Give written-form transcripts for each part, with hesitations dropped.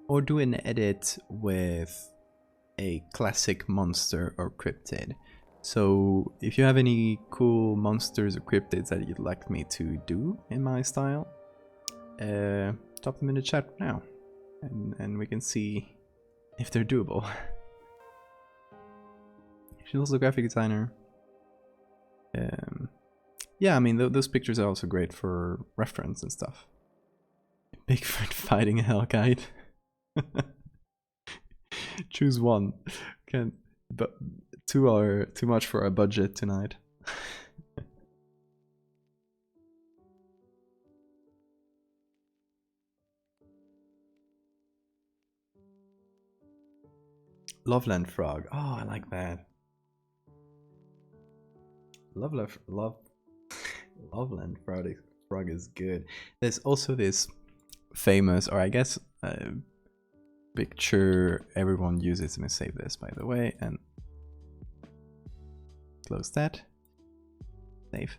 or do an edit with a classic monster or cryptid. So if you have any cool monsters or cryptids that you'd like me to do in my style, drop them in the chat now, and we can see if they're doable. She's also a graphic designer. Yeah, I mean, those pictures are also great for reference and stuff. Bigfoot fighting a Hellkite. Choose one. Can't, but two are too much for our budget tonight. Loveland frog. Oh, I like that. Loveland frog is good. There's also this famous, or I guess, picture everyone uses. Let me save this, by the way, and close that. Save.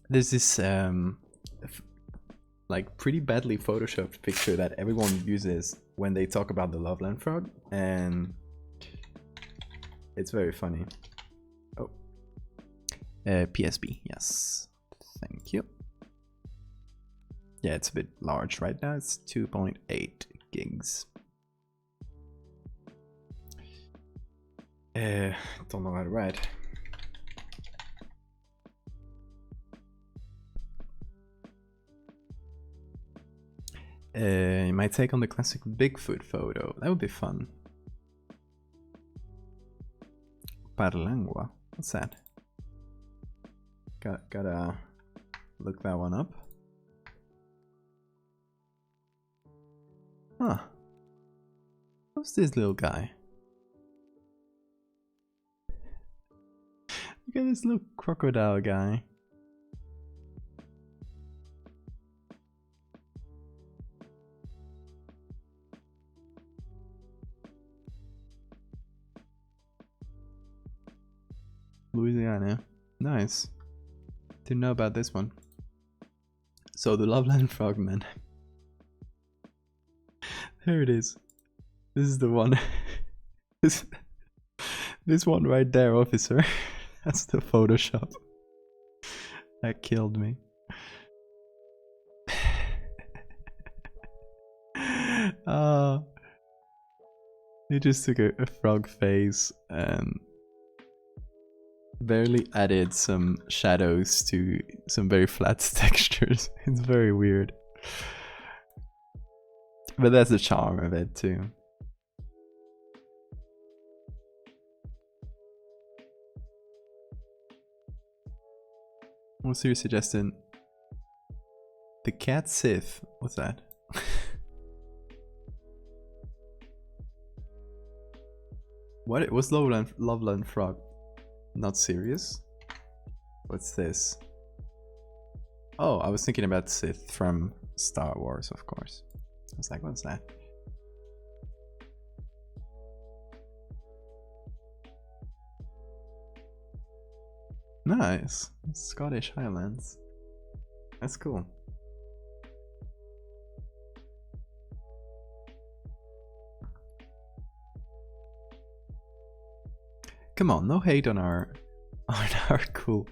There's this like pretty badly photoshopped picture that everyone uses when they talk about the Loveland frog, and it's very funny. Oh, PSB, yes, thank you. Yeah, it's a bit large right now. It's 2.8 gigs. Don't know how to write. My take on the classic Bigfoot photo. That would be fun. Parlangua. What's that? Gotta look that one up. Huh. Who's this little guy? Look at this little crocodile guy. Louisiana. Nice. Didn't know about this one. So the Loveland Frogman. There it is. This is the one. This one right there, officer. That's the Photoshop. That killed me. He just took a frog face and barely added some shadows to some very flat textures. It's very weird. But that's the charm of it too. What's your suggestion? The cat Sith. What's that? What was Loveland Frog? Not serious? What's this? Oh, I was thinking about Sith from Star Wars, of course. I was like, what's that? Nice. Scottish Highlands. That's cool. Come on, no hate on our cool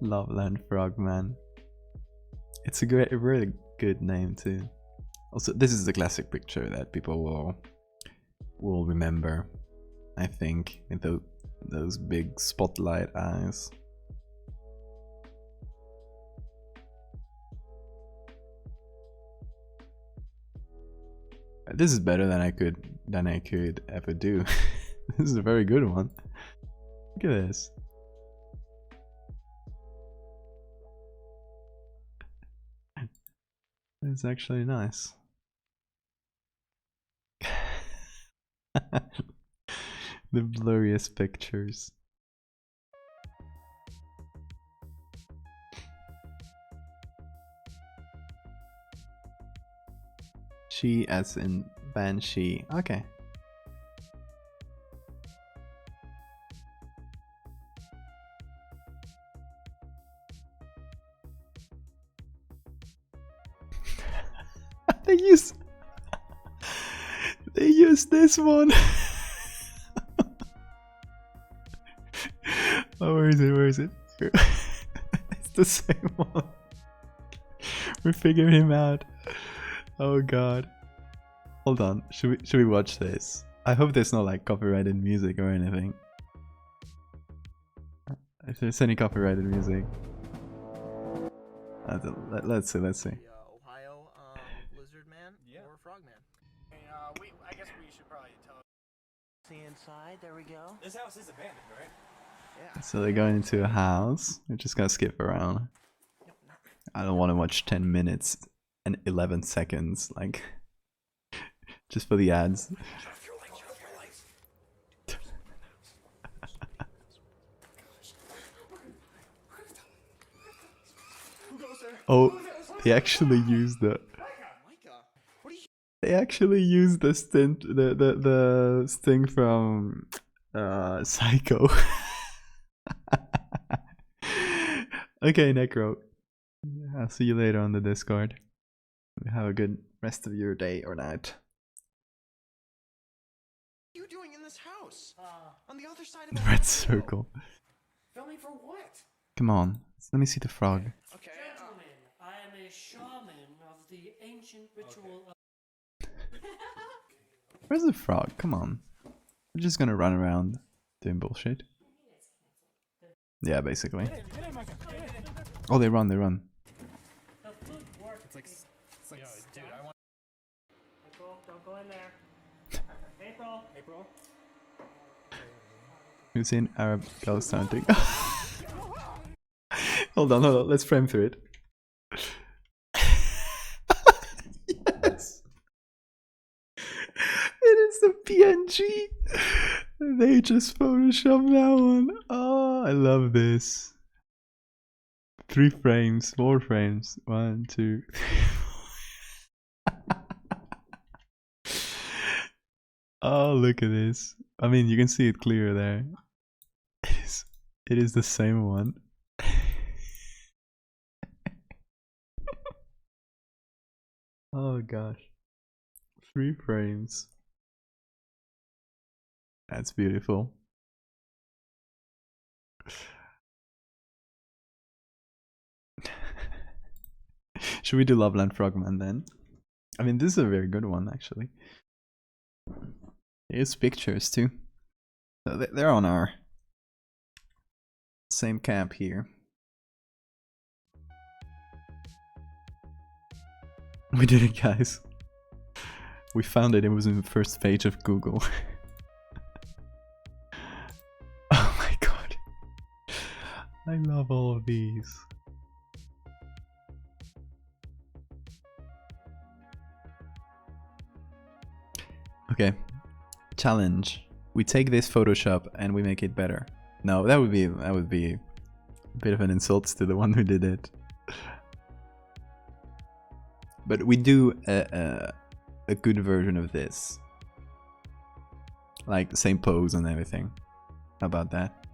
Loveland Frogman. It's a really good name too. Also, this is the classic picture that people will remember, I think, with those big spotlight eyes. This is better than I could ever do. This is a very good one. Look at this. It's actually nice. The blurriest pictures. She as in Banshee. Okay. use this one. Oh, where is it? Where is it? It's the same one. We figured him out. Oh god. Hold on. Should we watch this? I hope there's no like copyrighted music or anything. If there's any copyrighted music. Let's see. Ohio lizard man or frogman. I guess we should probably tell. See inside. There we go. This house is abandoned, right? Yeah. So they're going into a house. We're just gonna skip around. I don't want to watch 10 minutes and 11 seconds, like, just for the ads. Oh, they actually used the. They actually used the stint, the sting from Psycho. Okay, Necro. I'll see you later on the Discord. Have a good rest of your day or night. What are you doing in this house? On the other side of The the red circle. Filming for what? Come on, let me see the frog. Okay. Gentlemen, I am a shaman of the ancient ritual of... Where's the frog? Come on. We're just gonna run around doing bullshit. Yeah, basically. Oh, they run. The food work. It's like yo, dude, I want April, don't go in there. April. You've seen Arab ghost hunting. Hold on, let's frame through it. Yes! It is the PNG! They just photoshopped that one. Oh, I love this. 3 frames, 4 frames. 1, 2, 3, 4. Oh, look at this. I mean, you can see it clear there. It is the same one. Oh gosh. 3 frames. That's beautiful. Should we do Loveland Frogman then? I mean, this is a very good one actually. Here's pictures too. So they're on our same camp here. We did it, guys. We found it. It was in the first page of Google. Oh my god. I love all of these. Okay. Challenge. We take this Photoshop and we make it better. No, that would be a bit of an insult to the one who did it. But we do a good version of this. Like the same pose and everything. How about that?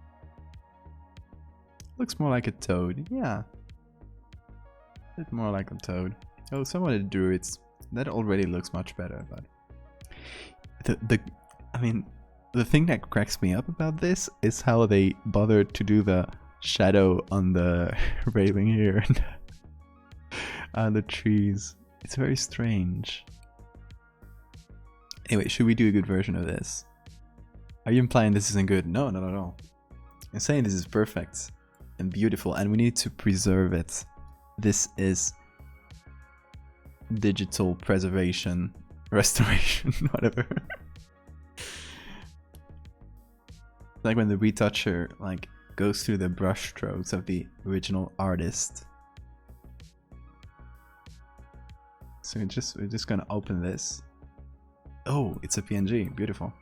Looks more like a toad. Yeah. A bit more like a toad. Oh, someone drew it. That already looks much better, but I mean, the thing that cracks me up about this is how they bothered to do the shadow on the railing here and the trees. It's very strange. Anyway, should we do a good version of this? Are you implying this isn't good? No, not at all. I'm saying this is perfect and beautiful and we need to preserve it. This is digital preservation, restoration, whatever. Like when the retoucher like goes through the brush strokes of the original artist. So we're just gonna open this. Oh, it's a PNG. Beautiful.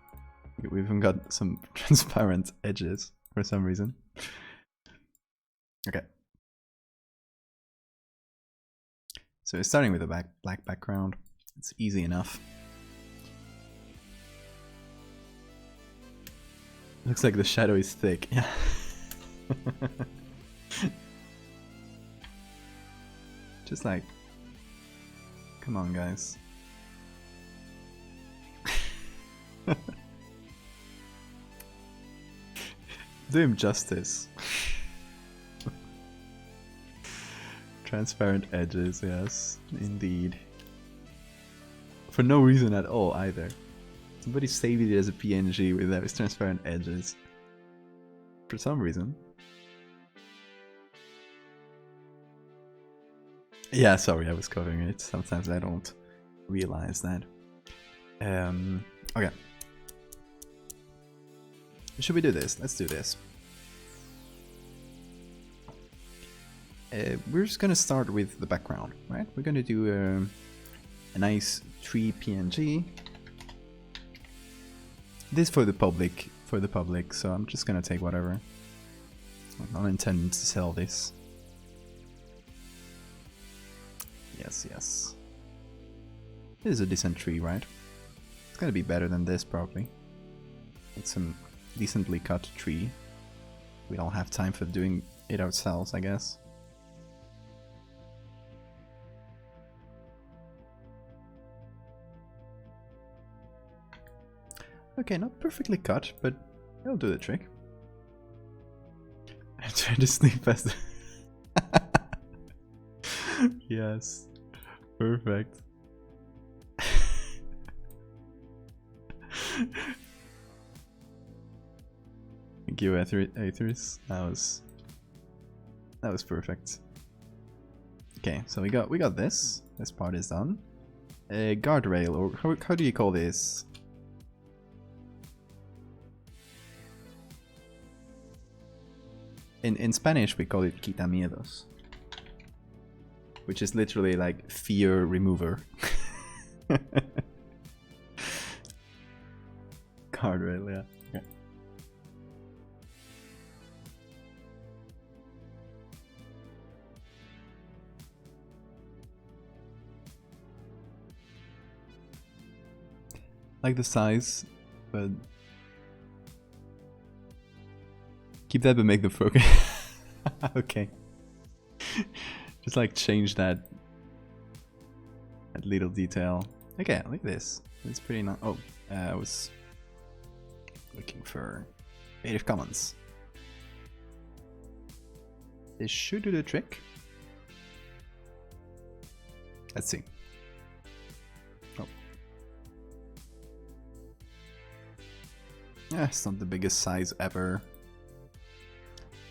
We've even got some transparent edges for some reason. Okay. So we're starting with a black background. It's easy enough. Looks like the shadow is thick. Yeah. Just like, come on, guys. Do him justice. Transparent edges, yes, indeed. For no reason at all, either. Somebody saved it as a PNG with those transparent edges. For some reason. Yeah, sorry, I was covering it. Sometimes I don't realize that. Okay. Should we do this? Let's do this. We're just gonna start with the background, right? We're gonna do a nice tree PNG. This for the public, so I'm just gonna take whatever. I'm not intending to sell this. Yes, yes. This is a decent tree, right? It's gonna be better than this, probably. It's some decently cut tree. We don't have time for doing it ourselves, I guess. Okay, not perfectly cut, but it'll do the trick. I'm trying to sneak past the... Yes. Perfect. Thank you, Aethers. That was perfect. Okay, so we got this. This part is done. A guardrail, or how do you call this? In Spanish we call it quitamiedos, which is literally like fear remover. Guardrail, yeah. Yeah. Like the size, but keep that but make the focus. Okay. Just like change that little detail. Okay, look at this. It's pretty nice. Oh, I was looking for Creative Commons. This should do the trick. Let's see. Oh. Yeah, it's not the biggest size ever.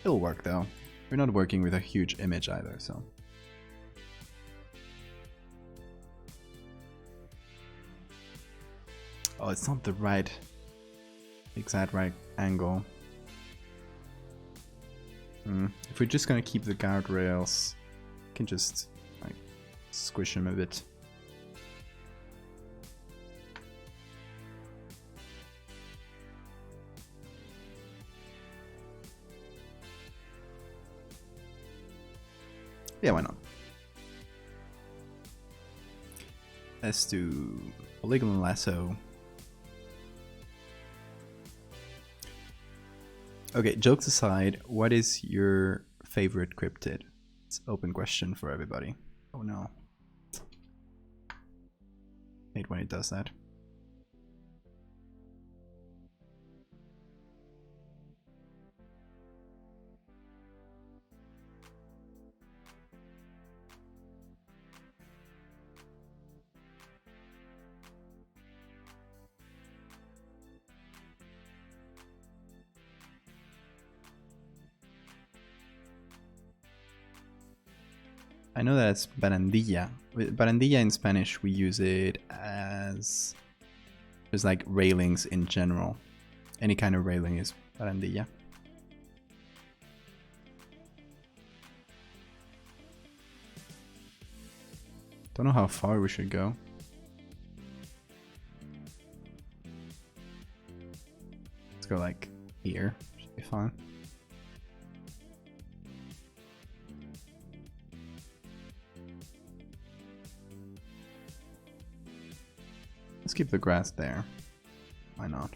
It'll work though. We're not working with a huge image either, so. Oh, it's not the exact right angle. If we're just gonna keep the guardrails, we can just like squish them a bit. Yeah, why not? Let's do polygonal lasso. Okay, jokes aside, what is your favorite cryptid? It's an open question for everybody. Oh no. Hate when it does that. I know that's barandilla. Barandilla in Spanish, we use it as just like railings in general. Any kind of railing is barandilla. Don't know how far we should go. Let's go like here. Should be fine. Let's keep the grass there. Why not?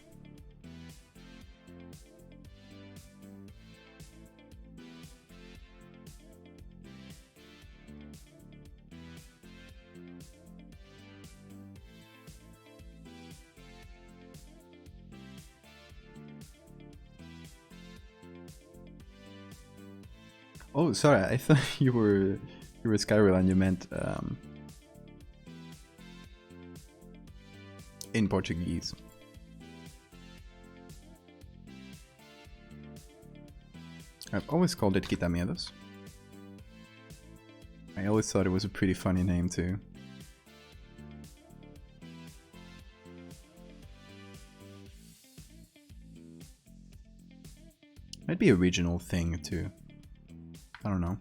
Oh, sorry, I thought you were Skyrim and you meant in Portuguese. I've always called it Quitamedos. I always thought it was a pretty funny name too. Might be a regional thing too. I don't know.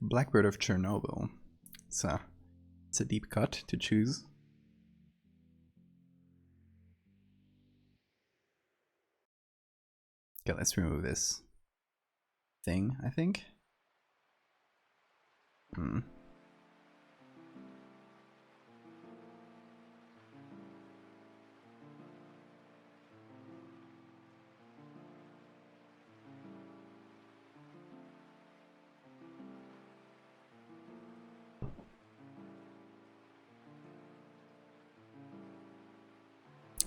Blackbird of Chernobyl. It's a deep cut to choose. Okay, let's remove this thing, I think.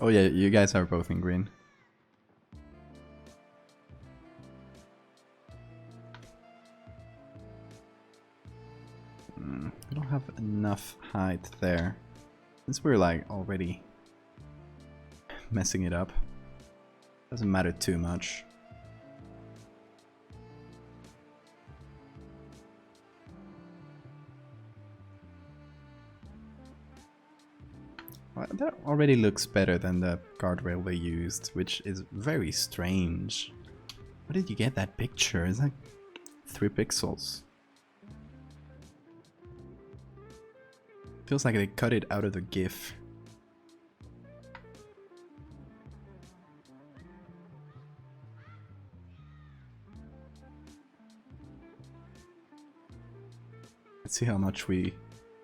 Oh yeah, you guys are both in green. I don't have enough height there. Since we're like already messing it up, doesn't matter too much. Well, that already looks better than the guardrail they used, which is very strange. Where did you get that picture? It's like 3 pixels. Feels like they cut it out of the GIF. Let's see how much we...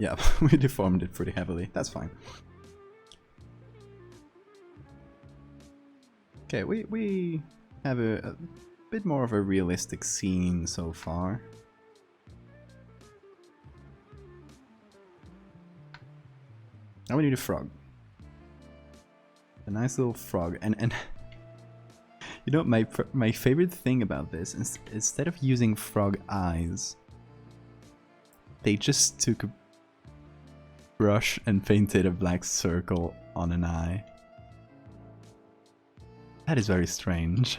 Yeah, we deformed it pretty heavily. That's fine. Okay, we have a bit more of a realistic scene so far. Now we need a frog. A nice little frog. And you know, my favorite thing about this is instead of using frog eyes, they just took a brush and painted a black circle on an eye. That is very strange.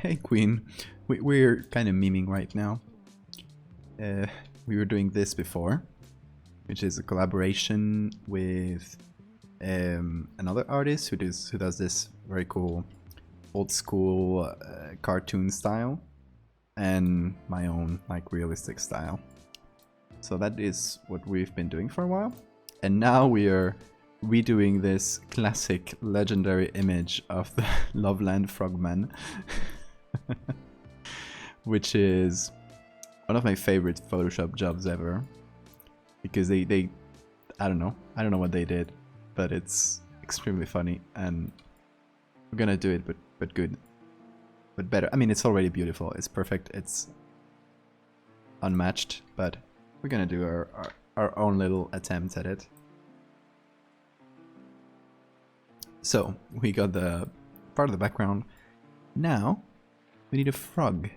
Hey Queen, we're kind of memeing right now. We were doing this before, which is a collaboration with another artist who does this very cool old school cartoon style, and my own like realistic style. So that is what we've been doing for a while, and now we are redoing this classic legendary image of the Loveland Frogman. Which is one of my favorite Photoshop jobs ever, because they I don't know what they did, but it's extremely funny, and we're gonna do it but good, but better. I mean, it's already beautiful, it's perfect, it's unmatched, but we're gonna do our own little attempt at it. So we got the part of the background. Now we need a frog.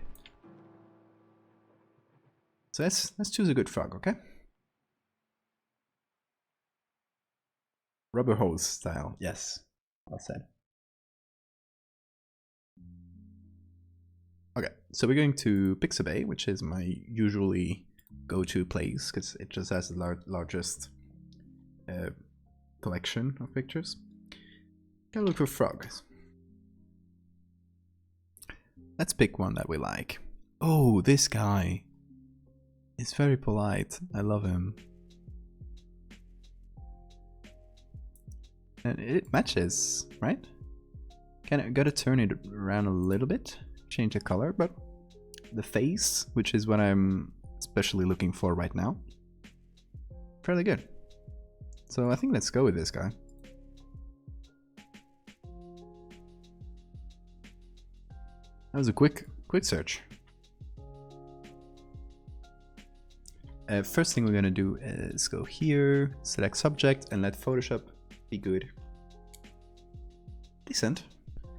So let's choose a good frog, okay? Rubber hose style, yes, well said. Okay, so we're going to Pixabay, which is my usually go-to place because it just has the largest collection of pictures. Gotta look for frogs. Let's pick one that we like. Oh, this guy. He's very polite. I love him. And it matches, right? Gotta turn it around a little bit. Change the color, but the face, which is what I'm especially looking for right now. Fairly good. So I think let's go with this guy. That was a quick search. First thing we're gonna do is go here, select subject, and let Photoshop be good. Decent.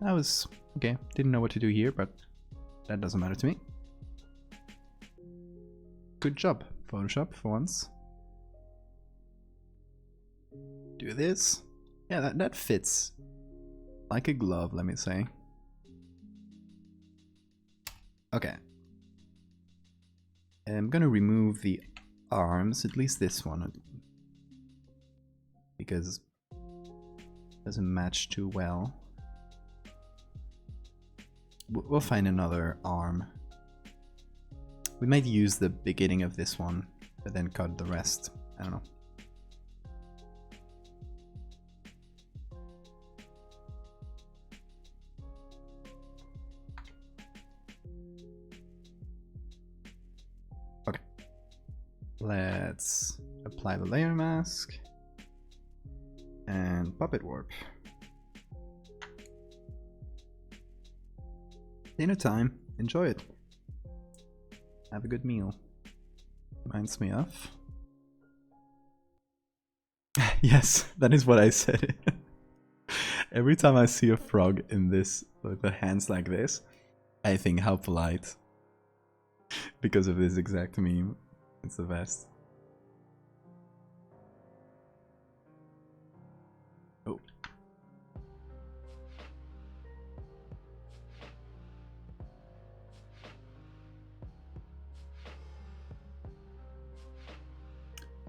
That was okay. Didn't know what to do here, but that doesn't matter to me. Good job, Photoshop, for once. Do this. Yeah, that fits like a glove, let me say. Okay. I'm gonna remove the arms, at least this one, because it doesn't match too well. We'll find another arm. We might use the beginning of this one, but then cut the rest. I don't know. Okay. Let's apply the layer mask and puppet warp. Dinner time. Enjoy it. Have a good meal. Reminds me of... Yes, that is what I said. Every time I see a frog in this, with the hands like this, I think how polite. Because of this exact meme. It's the best. Oh.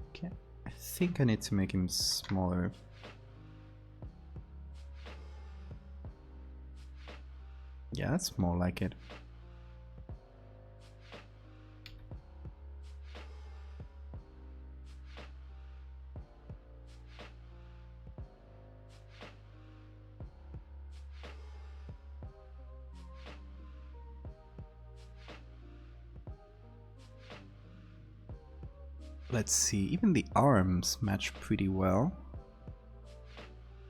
Okay, I think I need to make him smaller. Yeah, that's more like it. Let's see, even the arms match pretty well.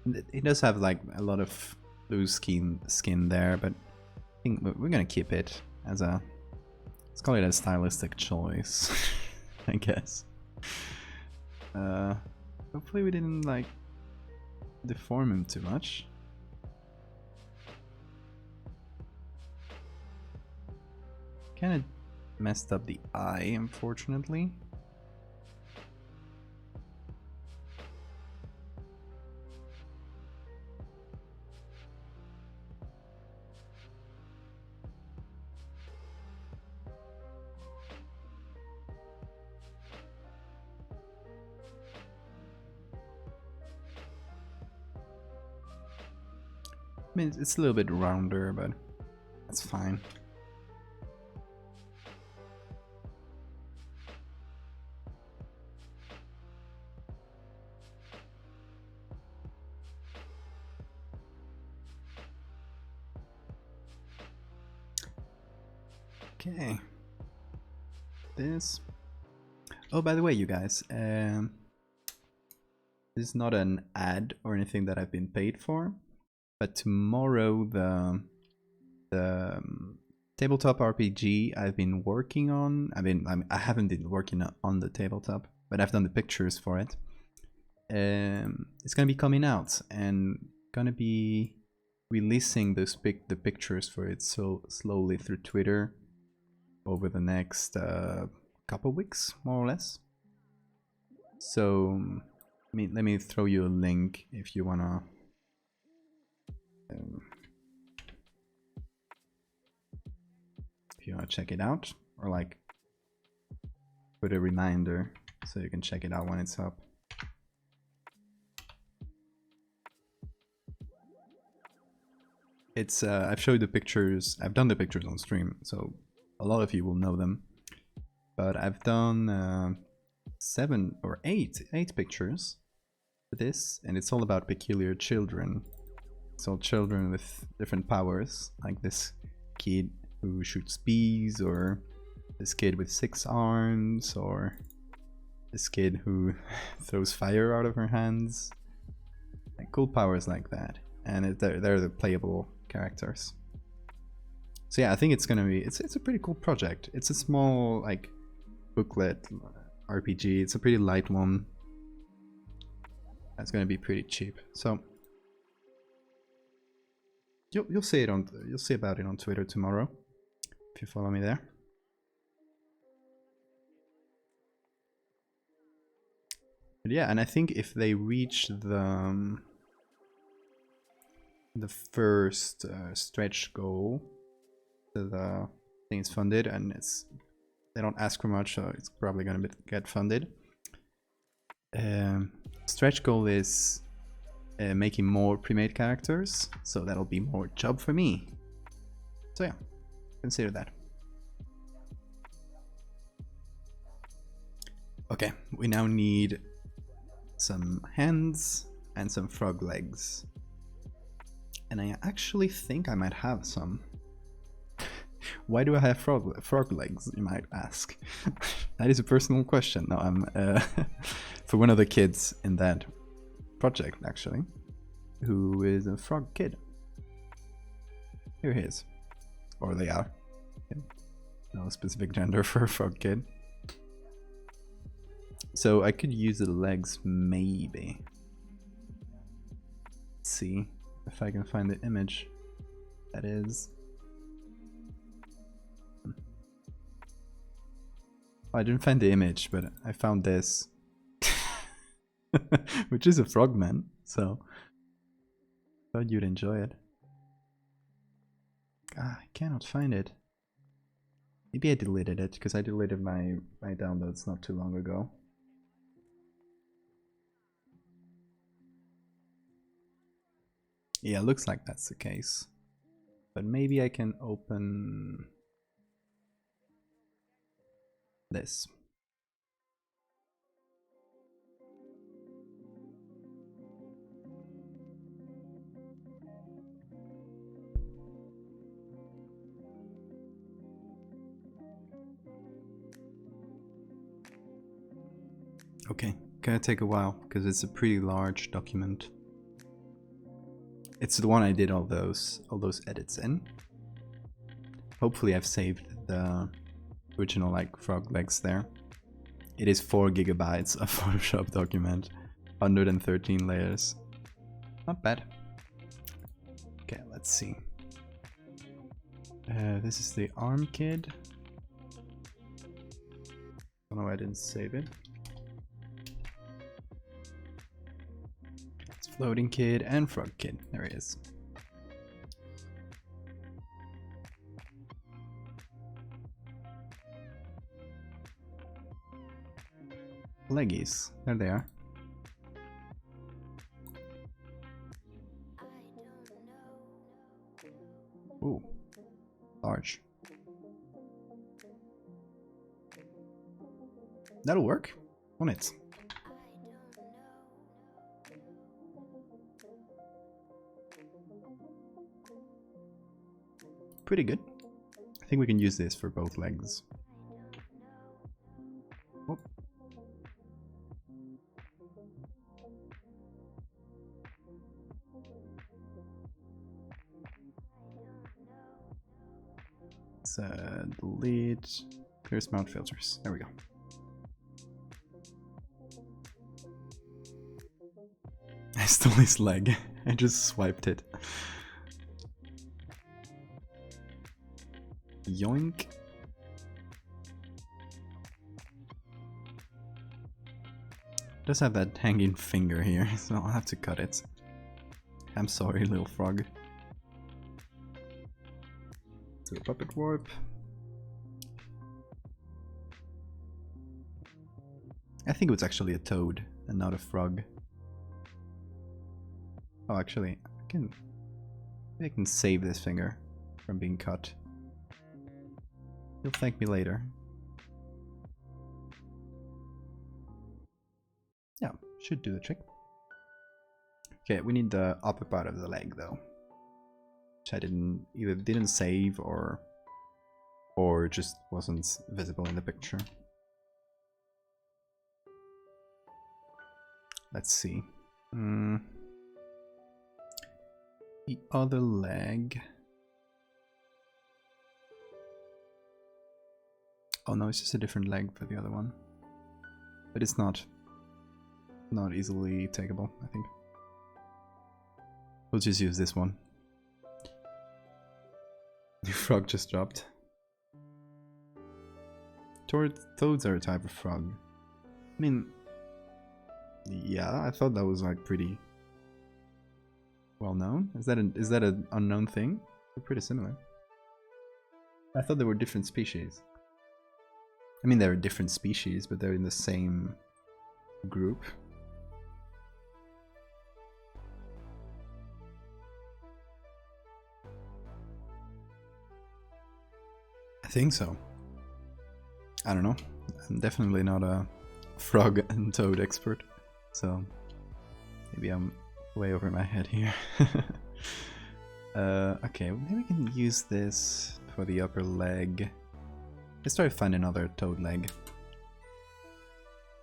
It does have like a lot of loose skin there, but I think we're gonna keep it as a, let's call it a stylistic choice, I guess. Hopefully we didn't like deform him too much. Kind of messed up the eye, unfortunately. I mean, it's a little bit rounder, but that's fine. Okay. This. Oh, by the way, you guys, this is not an ad or anything that I've been paid for. But tomorrow, the tabletop RPG I've been working on, I haven't been working on the tabletop, but I've done the pictures for it. It's gonna be coming out and gonna be releasing the pictures for it so slowly through Twitter over the next couple weeks, more or less. So let me throw you a link if you wanna. If you want to check it out, or like put a reminder so you can check it out when it's up. It's I've showed the pictures, I've done the pictures on stream, so a lot of you will know them, but I've done 7 or 8 pictures for this, and it's all about peculiar children. It's all children with different powers, like this kid who shoots bees, or this kid with 6 arms, or this kid who throws fire out of her hands. Like, cool powers like that, and they're the playable characters. So yeah, I think it's gonna be it's a pretty cool project. It's a small like booklet RPG. It's a pretty light one. It's gonna be pretty cheap. So you'll see about it on Twitter tomorrow if you follow me there. But yeah, and I think if they reach the first stretch goal, the thing is funded, and they don't ask for much, so it's probably gonna get funded. Stretch goal is making more pre-made characters, so that'll be more job for me. So yeah, consider that. Okay, we now need some hands and some frog legs, and I actually think I might have some. Why do I have frog legs, you might ask? That is a personal question. No, I'm for one of the kids in that project, actually, who is a frog kid. Here he is, or they are. No specific gender for a frog kid. So I could use the legs, maybe. Let's see if I can find the image. That is. I didn't find the image, but I found this, which is a Frogman, so thought you'd enjoy it. Ah, I cannot find it. Maybe I deleted it, because I deleted my downloads not too long ago. Yeah, looks like that's the case. But maybe I can open this. Okay, gonna take a while because it's a pretty large document. It's the one I did all those edits in. Hopefully I've saved the original like frog legs there. It is 4 gigabytes of Photoshop document, 113 layers. Not bad. Okay, let's see. This is the arm kid. Don't know why I didn't save it. It's floating kid and frog kid. There he is. Leggies. There they are. Ooh. Large. That'll work. On it. Pretty good. I think we can use this for both legs. Oh. Let's delete, clear mount filters. There we go. I stole his leg. I just swiped it. Yoink. Does have that hanging finger here, so I'll have to cut it. I'm sorry, little frog. So puppet warp. I think it was actually a toad and not a frog. Oh, actually, I can save this finger from being cut. You'll thank me later. Yeah, should do the trick. Okay, we need the upper part of the leg though, which I either didn't save or or just wasn't visible in the picture. Let's see. The other leg. Oh no, it's just a different leg for the other one. But it's not easily takeable, I think. We'll just use this one. The frog just dropped. Toads are a type of frog. I mean, yeah, I thought that was like pretty well known. Is that an unknown thing? They're pretty similar. I thought they were different species. I mean, they're different species, but they're in the same group. I think so. I don't know. I'm definitely not a frog and toad expert, so maybe I'm way over my head here. Okay, maybe we can use this for the upper leg. Let's try to find another toad leg.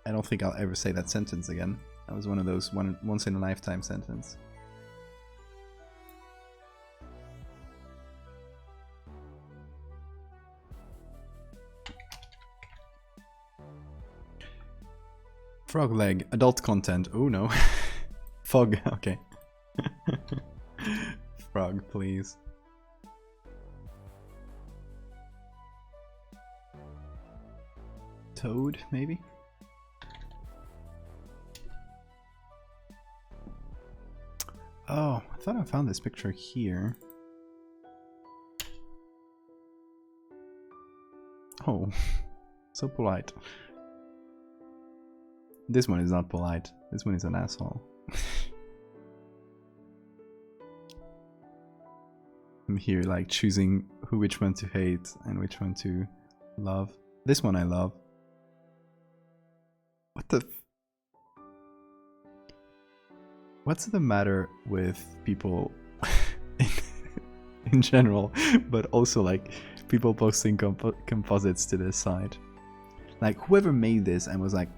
I don't think I'll ever say that sentence again. That was one of those once in a lifetime sentence. Frog leg, adult content. Oh no. Fog, okay. Frog, please. Toad, maybe? Oh, I thought I found this picture here. Oh, so polite. This one is not polite. This one is an asshole. I'm here like choosing which one to hate and which one to love. This one I love. What the what's the matter with people in general, but also like people posting composites to this site? Like whoever made this and was like,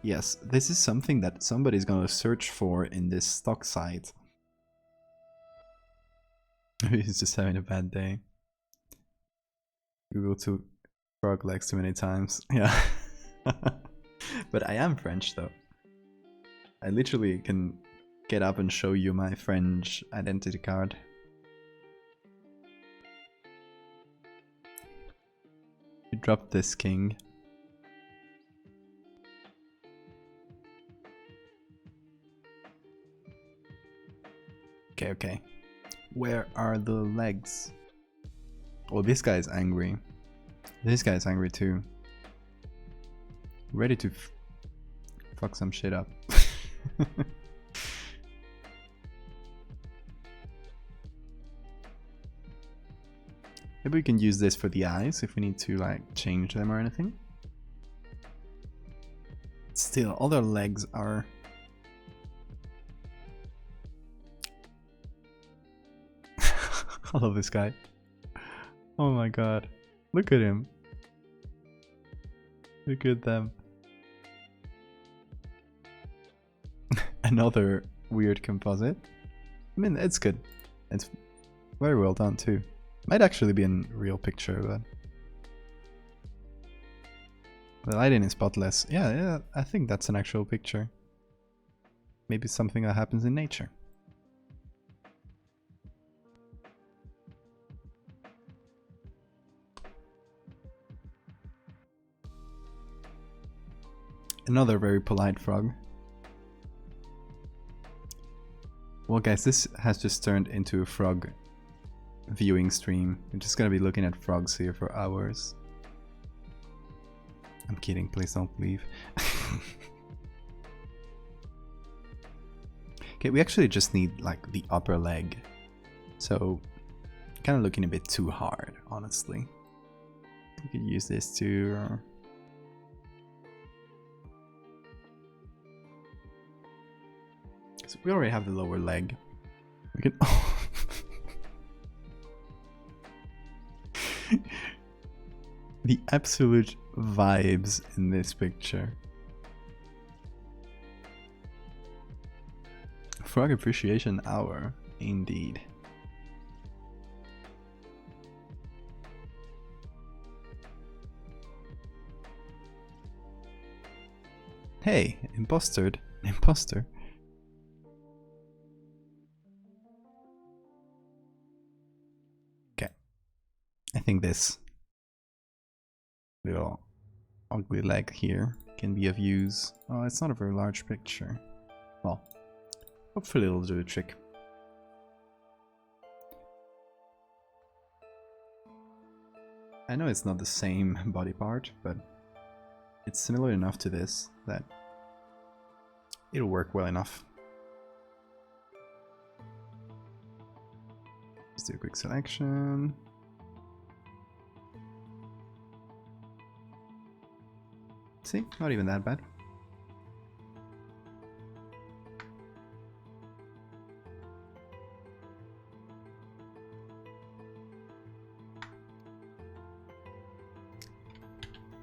yes, this is something that somebody's gonna search for in this stock site. He's just having a bad day. Google to frog legs too many times. Yeah. But I am French though. I literally can get up and show you my French identity card. You dropped this, king. Okay, okay. Where are the legs? Oh, this guy's angry. This guy's angry too. Ready to fuck some shit up. Maybe we can use this for the eyes if we need to like change them or anything. Still, all their legs are... I love this guy. Oh my god. Look at him. Look at them. Another weird composite. I mean, it's good. It's very well done too. Might actually be a real picture, but the lighting is spotless. Yeah, I think that's an actual picture. Maybe something that happens in nature. Another very polite frog. Well guys, this has just turned into a frog viewing stream. We're just gonna be looking at frogs here for hours. I'm kidding, please don't leave. Okay, we actually just need like the upper leg. So, kind of looking a bit too hard, honestly. We could use this to... So we already have the lower leg. We can... The absolute vibes in this picture. Frog Appreciation Hour, indeed. Hey, imposter. Okay, I think this little ugly leg here can be of use. Oh, it's not a very large picture. Well, hopefully it'll do the trick. I know it's not the same body part, but it's similar enough to this that it'll work well enough. Just do a quick selection. See, not even that bad.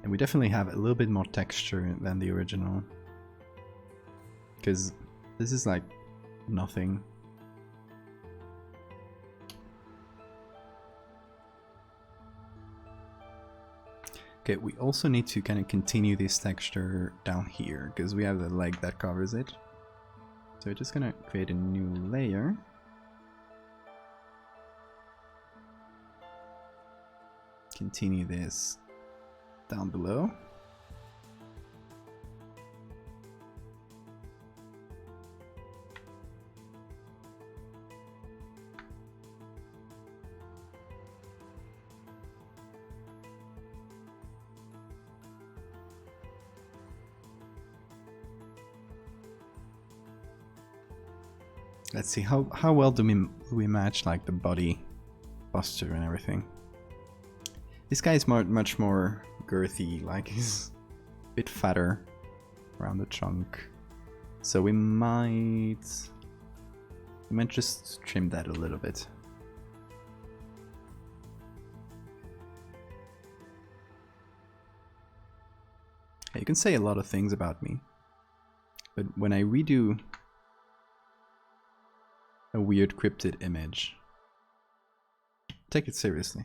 And we definitely have a little bit more texture than the original. Because this is like nothing. Okay, we also need to kind of continue this texture down here, because we have the leg that covers it. So we're just gonna create a new layer. Continue this down below. Let's see how well do we match like the body posture and everything. This guy is much more girthy, like he's a bit fatter around the trunk. So we might just trim that a little bit. You can say a lot of things about me, but when I redo a weird cryptid image, take it seriously.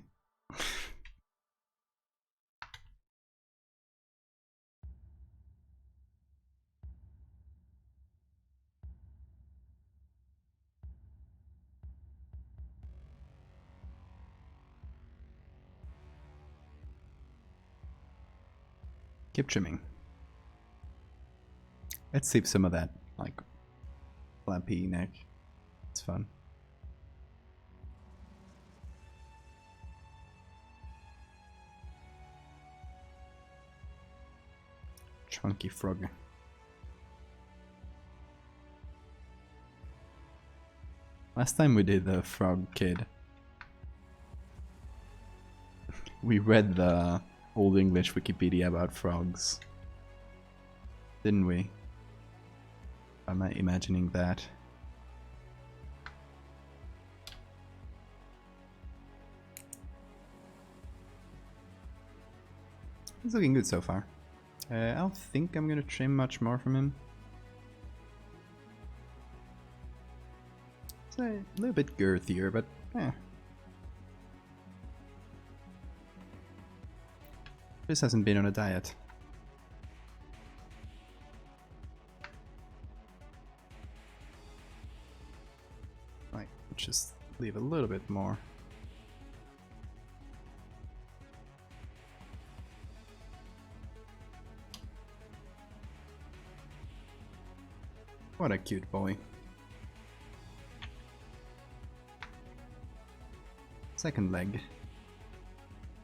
Keep trimming. Let's save some of that, like, flappy neck. It's fun. Chunky frog. Last time we did the frog kid, we read the Old English Wikipedia about frogs, didn't we? Am I imagining that? He's looking good so far. I don't think I'm gonna trim much more from him. It's a little bit girthier, but eh. This hasn't been on a diet. Right, just leave a little bit more. What a cute boy. Second leg.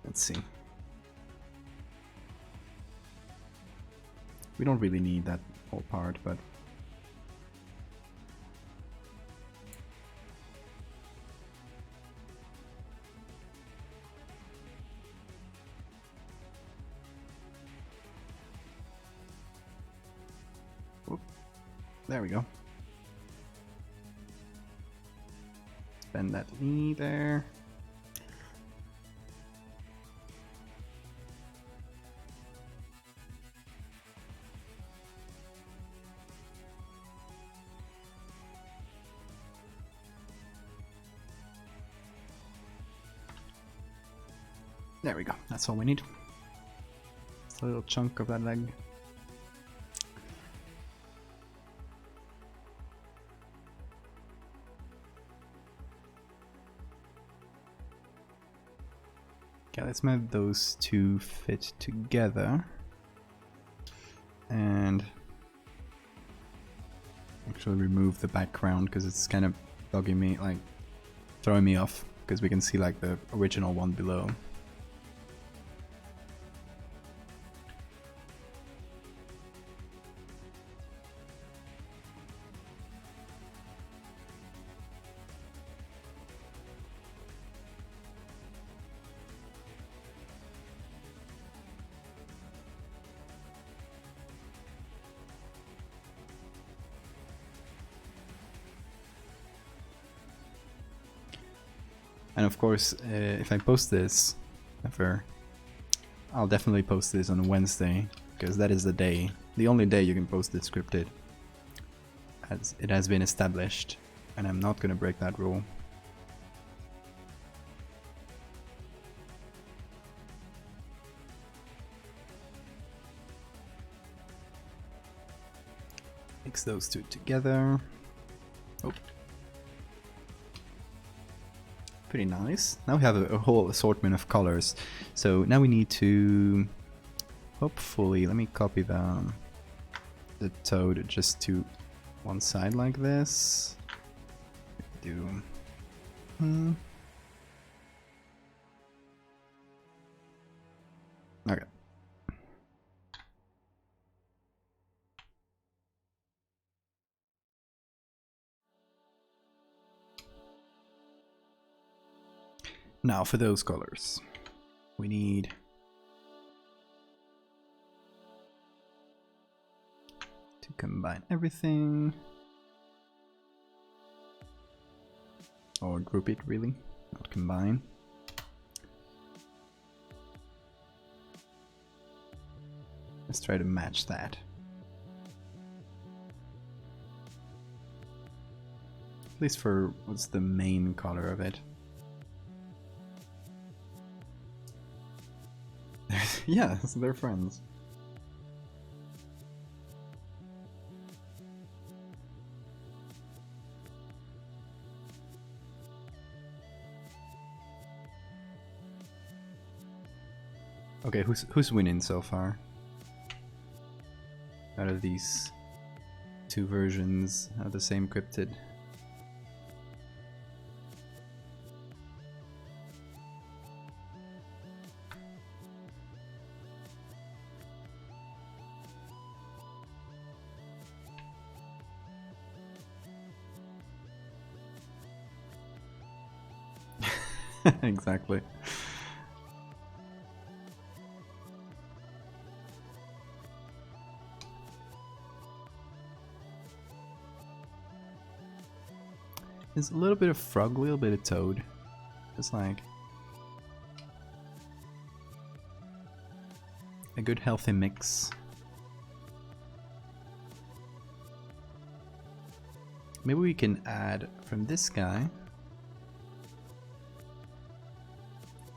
Let's see. We don't really need that whole part, but whoop. There we go. Bend that knee there. There we go, that's all we need. Just a little chunk of that leg. Okay, let's make those two fit together. And actually remove the background because it's kind of bugging me, like throwing me off, because we can see like the original one below. And of course, if I post this ever, I'll definitely post this on Wednesday, because that is the only day you can post this scripted, as it has been established, and I'm not gonna break that rule. Mix those two together. Oh. Pretty nice. Now we have a whole assortment of colors. So now we need to hopefully, let me copy the toad just to one side like this. Do okay. Now for those colors, we need to combine everything, or group it really, not combine. Let's try to match that. At least for what's the main color of it. Yeah, so they're friends. Okay, who's winning so far? Out of these two versions of the same cryptid. Exactly. There's a little bit of frog, a little bit of toad. It's like a good healthy mix. Maybe we can add from this guy.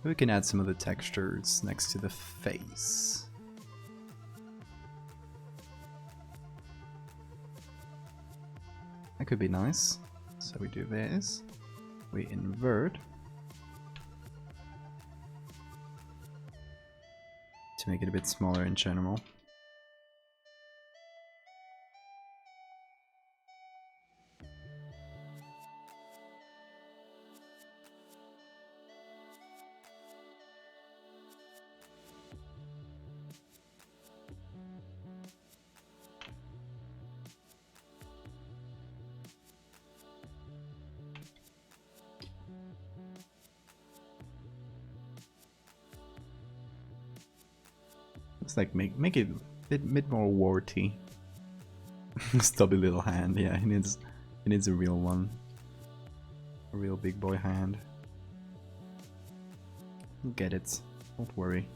We can add some of the textures next to the face. That could be nice. So we do this. We invert to make it a bit smaller in general. It's like make it a bit more warty. Stubby little hand, yeah, he needs a real one. A real big boy hand. You'll get it, don't worry.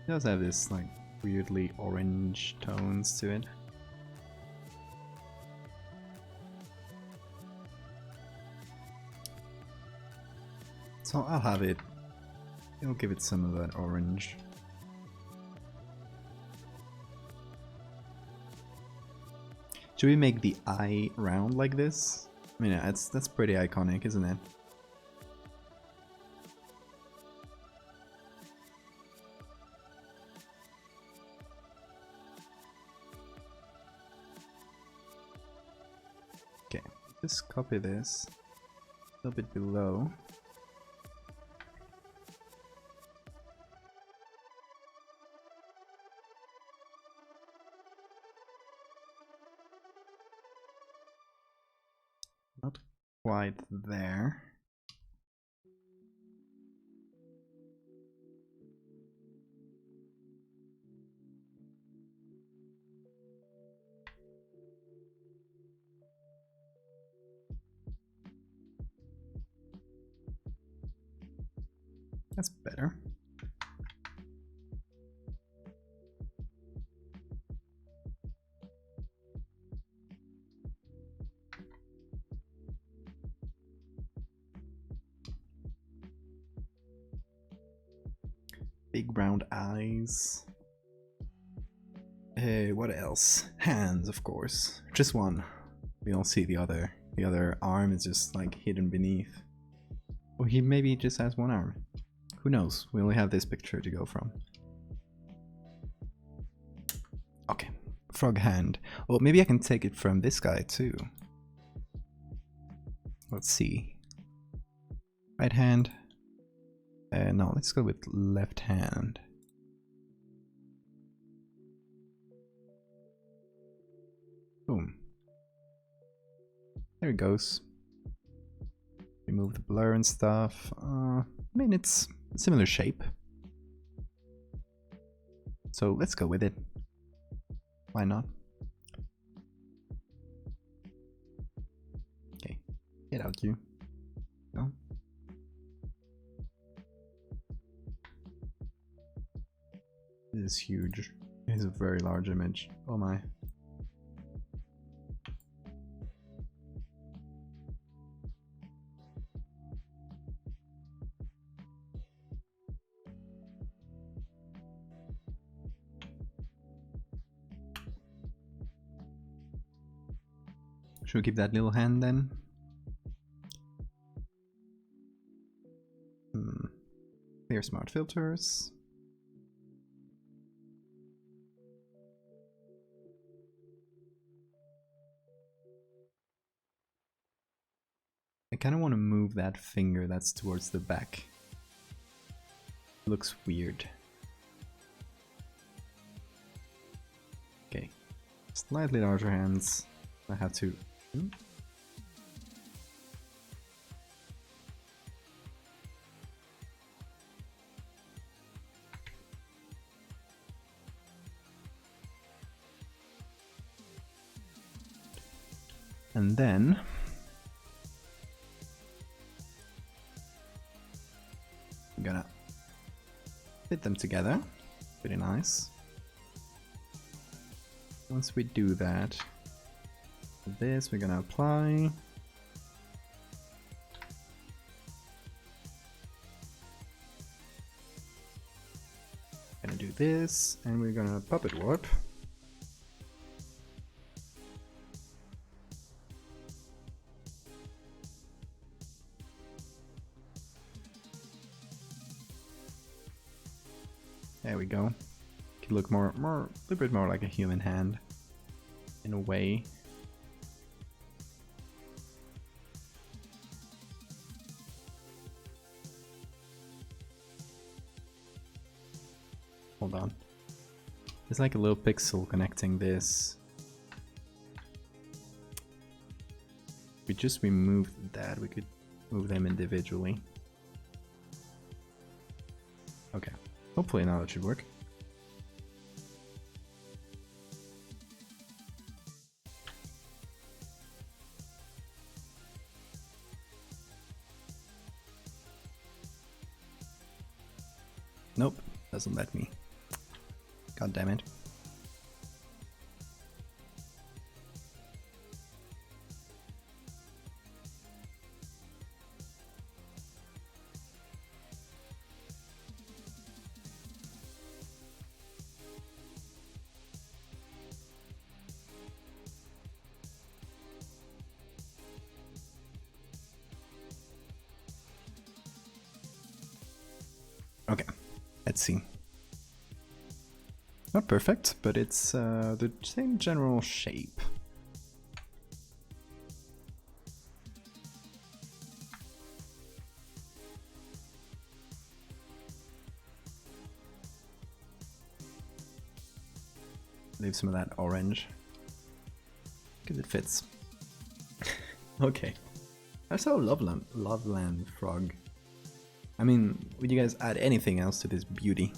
It does have this like weirdly orange tones to it. So I'll have it. I'll give it some of that orange. Should we make the eye round like this? I mean, that's pretty iconic, isn't it? Okay, just copy this a little bit below. Not quite there. That's better. Big round eyes. Hey, what else? Hands, of course. Just one. We don't see the other. The other arm is just like hidden beneath. Or he maybe just has one arm. Who knows? We only have this picture to go from. Okay, frog hand. Well, maybe I can take it from this guy too. Let's see. Right hand. No, let's go with left hand. Boom. There it goes. Remove the blur and stuff. I mean, it's a similar shape. So let's go with it. Why not? Okay, get out you. No. This is huge. It is a very large image. Oh my. Should we keep that little hand then? Clear smart filters. I kind of want to move that finger that's towards the back. Looks weird. Okay, slightly larger hands. I have to. And then I'm gonna fit them together. Pretty nice. Once we do that, this we're gonna apply. Gonna do this, and we're gonna puppet warp. There we go. Could look a little bit more like a human hand, in a way. Hold on. There's like a little pixel connecting this. If we just removed that, we could move them individually. Okay. Hopefully now it should work. Nope, doesn't let me. God damn it. Let's see. Not perfect, but it's the same general shape. Leave some of that orange, because it fits. Okay. I saw Loveland frog. I mean, would you guys add anything else to this beauty?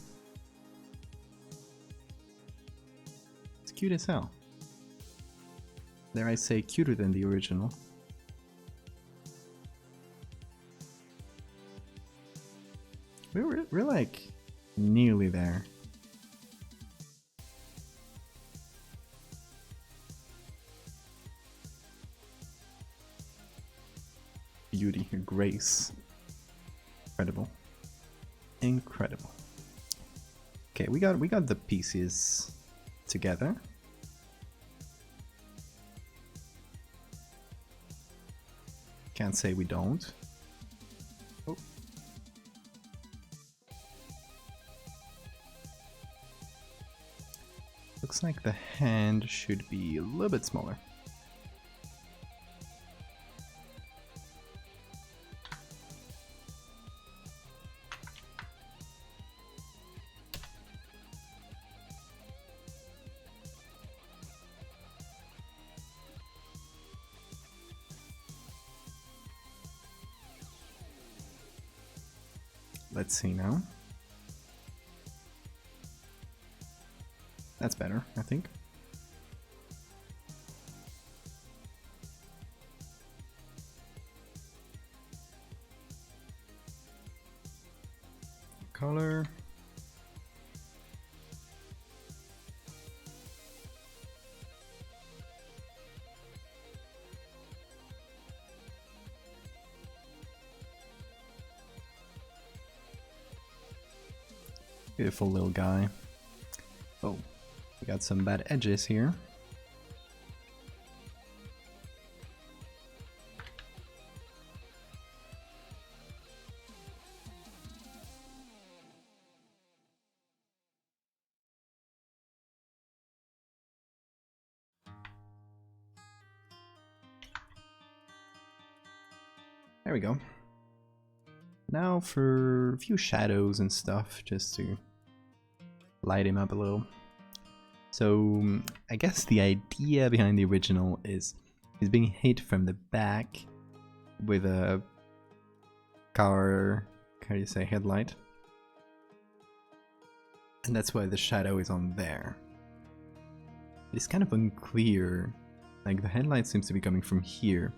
It's cute as hell. Dare I say cuter than the original. We're like nearly there. Beauty, grace. Incredible. Incredible. Okay, we got the pieces together. Can't say we don't. Oh. Looks like the hand should be a little bit smaller. Let's see now. That's better, I think. Color. Beautiful little guy. Oh, we got some bad edges here. There we go. Now for a few shadows and stuff, just to light him up a little. So I guess the idea behind the original is he's being hit from the back with a car, how do you say, headlight. And that's why the shadow is on there. It's kind of unclear, like the headlight seems to be coming from here,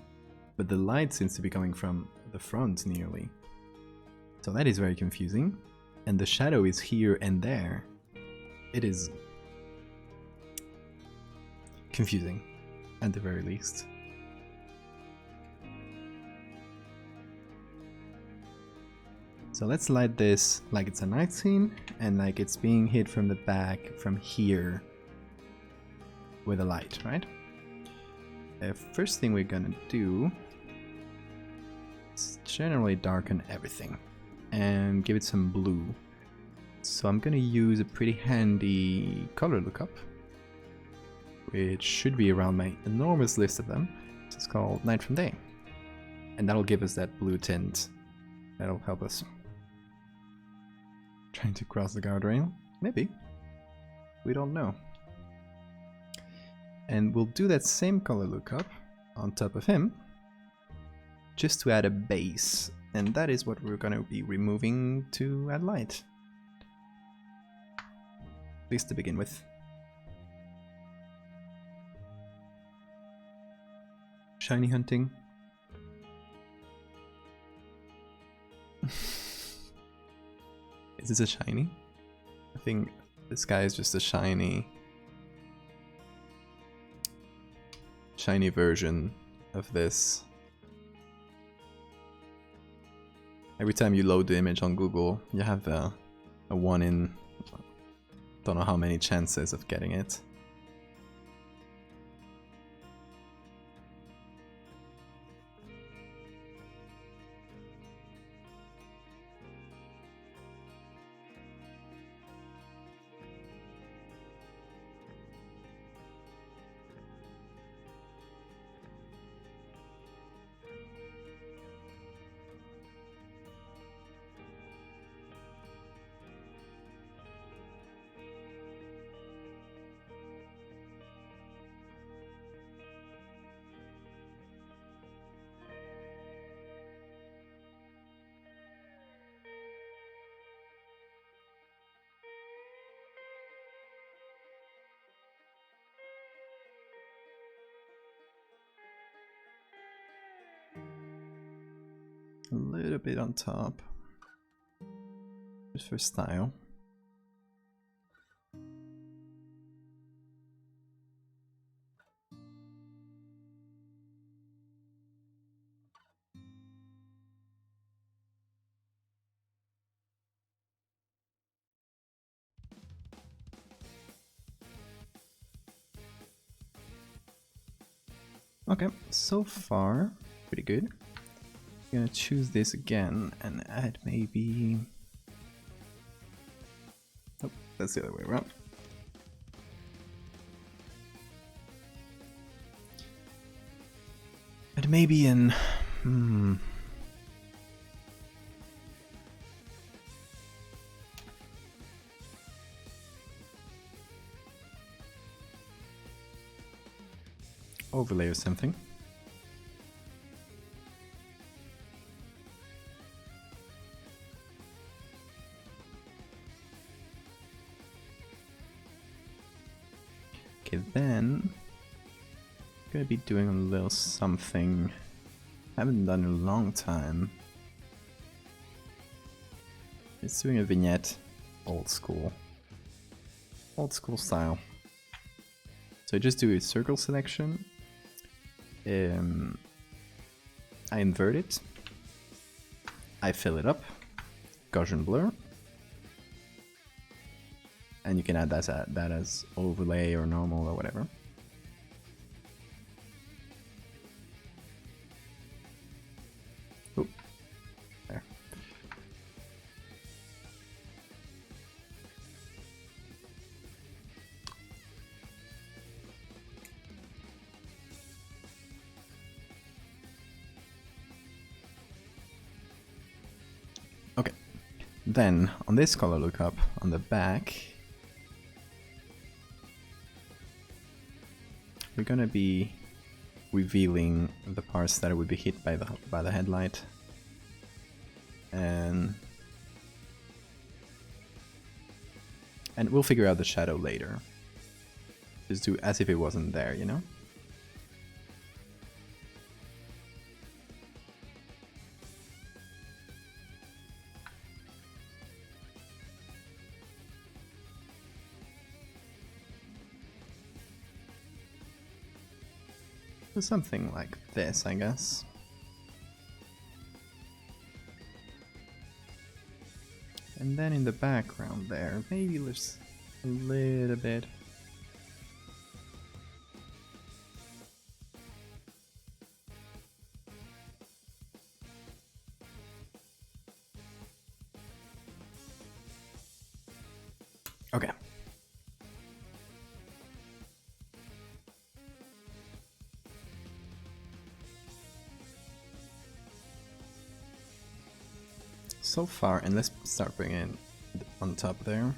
but the light seems to be coming from the front nearly. So that is very confusing. And the shadow is here and there. It is confusing, at the very least. So let's light this like it's a night scene, and like it's being hit from the back, from here, with a light, right? The first thing we're gonna do is generally darken everything and give it some blue. So I'm gonna use a pretty handy color lookup, which should be around my enormous list of them. It's called Night from Day, and that'll give us that blue tint. That'll help us. Trying to cross the guardrail? Maybe. We don't know. And we'll do that same color lookup on top of him, just to add a base, and that is what we're gonna be removing to add light. At least to begin with. Shiny hunting. Is this a shiny? I think this guy is just a shiny version of this. Every time you load the image on Google, you have a 1 in don't know how many chances of getting it. a little bit on top, just for style. Okay, so far, pretty good. I'm gonna choose this again and add maybe... Oh, that's the other way around. Add maybe an... overlay or something. Okay, then I'm gonna be doing a little something I haven't done in a long time. It's doing a vignette, old school style. So I just do a circle selection. I invert it, I fill it up, Gaussian blur, and you can add that as overlay or normal or whatever. Oop, there. Okay, then on this color lookup on the back, we're gonna be revealing the parts that would be hit by the headlight, and we'll figure out the shadow later. Just do as if it wasn't there, you know? So something like this, I guess. And then in the background there, maybe there's a little bit. Okay. So far, and let's start bringing it on top there.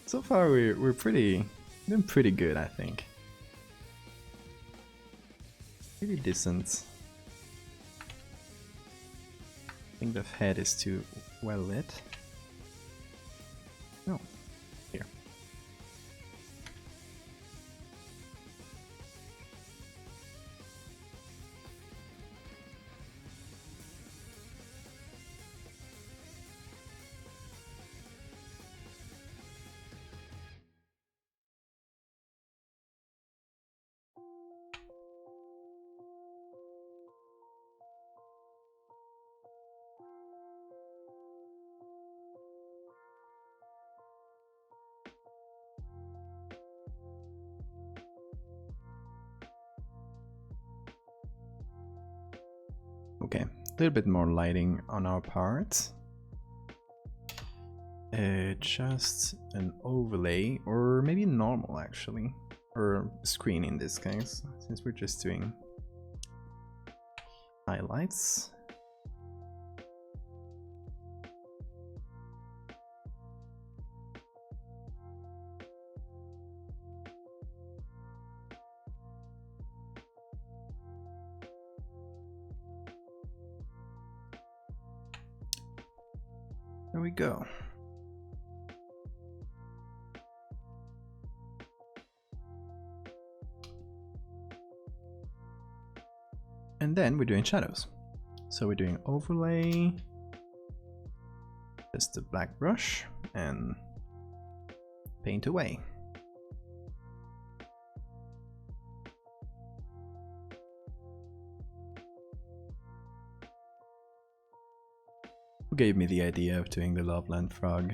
So far, we're doing pretty good, I think. Pretty decent. I think the head is too well lit. No, here. Okay, a little bit more lighting on our part. Just an overlay, or maybe normal actually, or screen in this case, since we're just doing highlights. There we go. And then we're doing shadows. So we're doing overlay, just a black brush, and paint away. Who gave me the idea of doing the Loveland frog?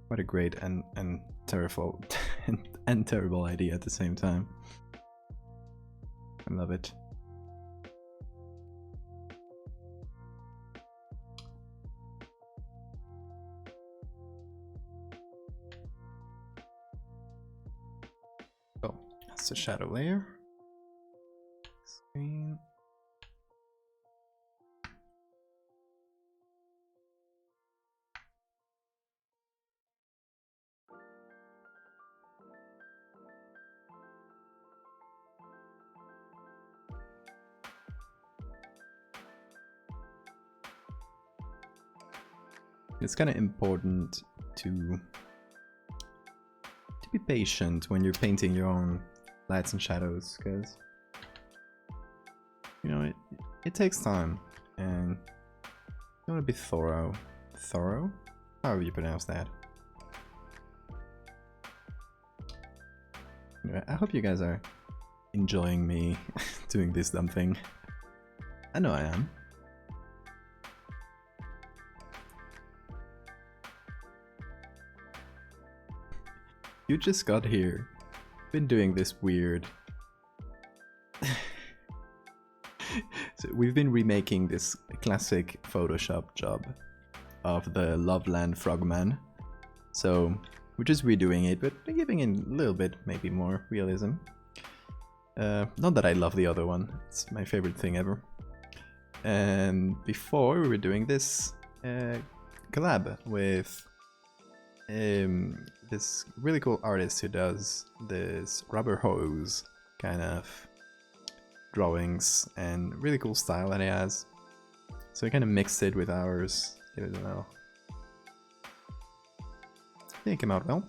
What a great and terrible and terrible idea at the same time. I love it. Oh, that's the shadow layer. Screen. It's kind of important to be patient when you're painting your own lights and shadows, because you know it takes time, and you want to be thorough. Thorough? However you pronounce that. Anyway, I hope you guys are enjoying me doing this dumb thing. I know I am. You just got here. Been doing this weird. So we've been remaking this classic Photoshop job of the Loveland Frogman. So we're just redoing it, but giving it a little bit, maybe more realism. Not that I love the other one. It's my favorite thing ever. And before we were doing this collab with this really cool artist who does this rubber hose kind of drawings and really cool style that he has. So we kind of mixed it with ours. Give it a whirl. I think it came out well.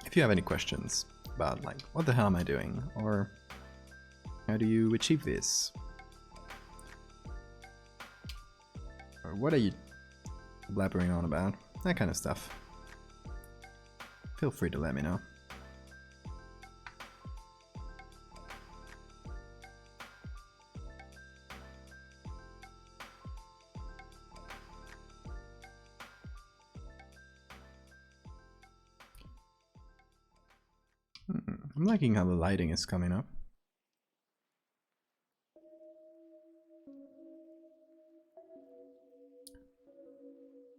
If you have any questions about like what the hell am I doing, or how do you achieve this, or what are you blabbering on about, that kind of stuff, feel free to let me know. I'm liking how the lighting is coming up.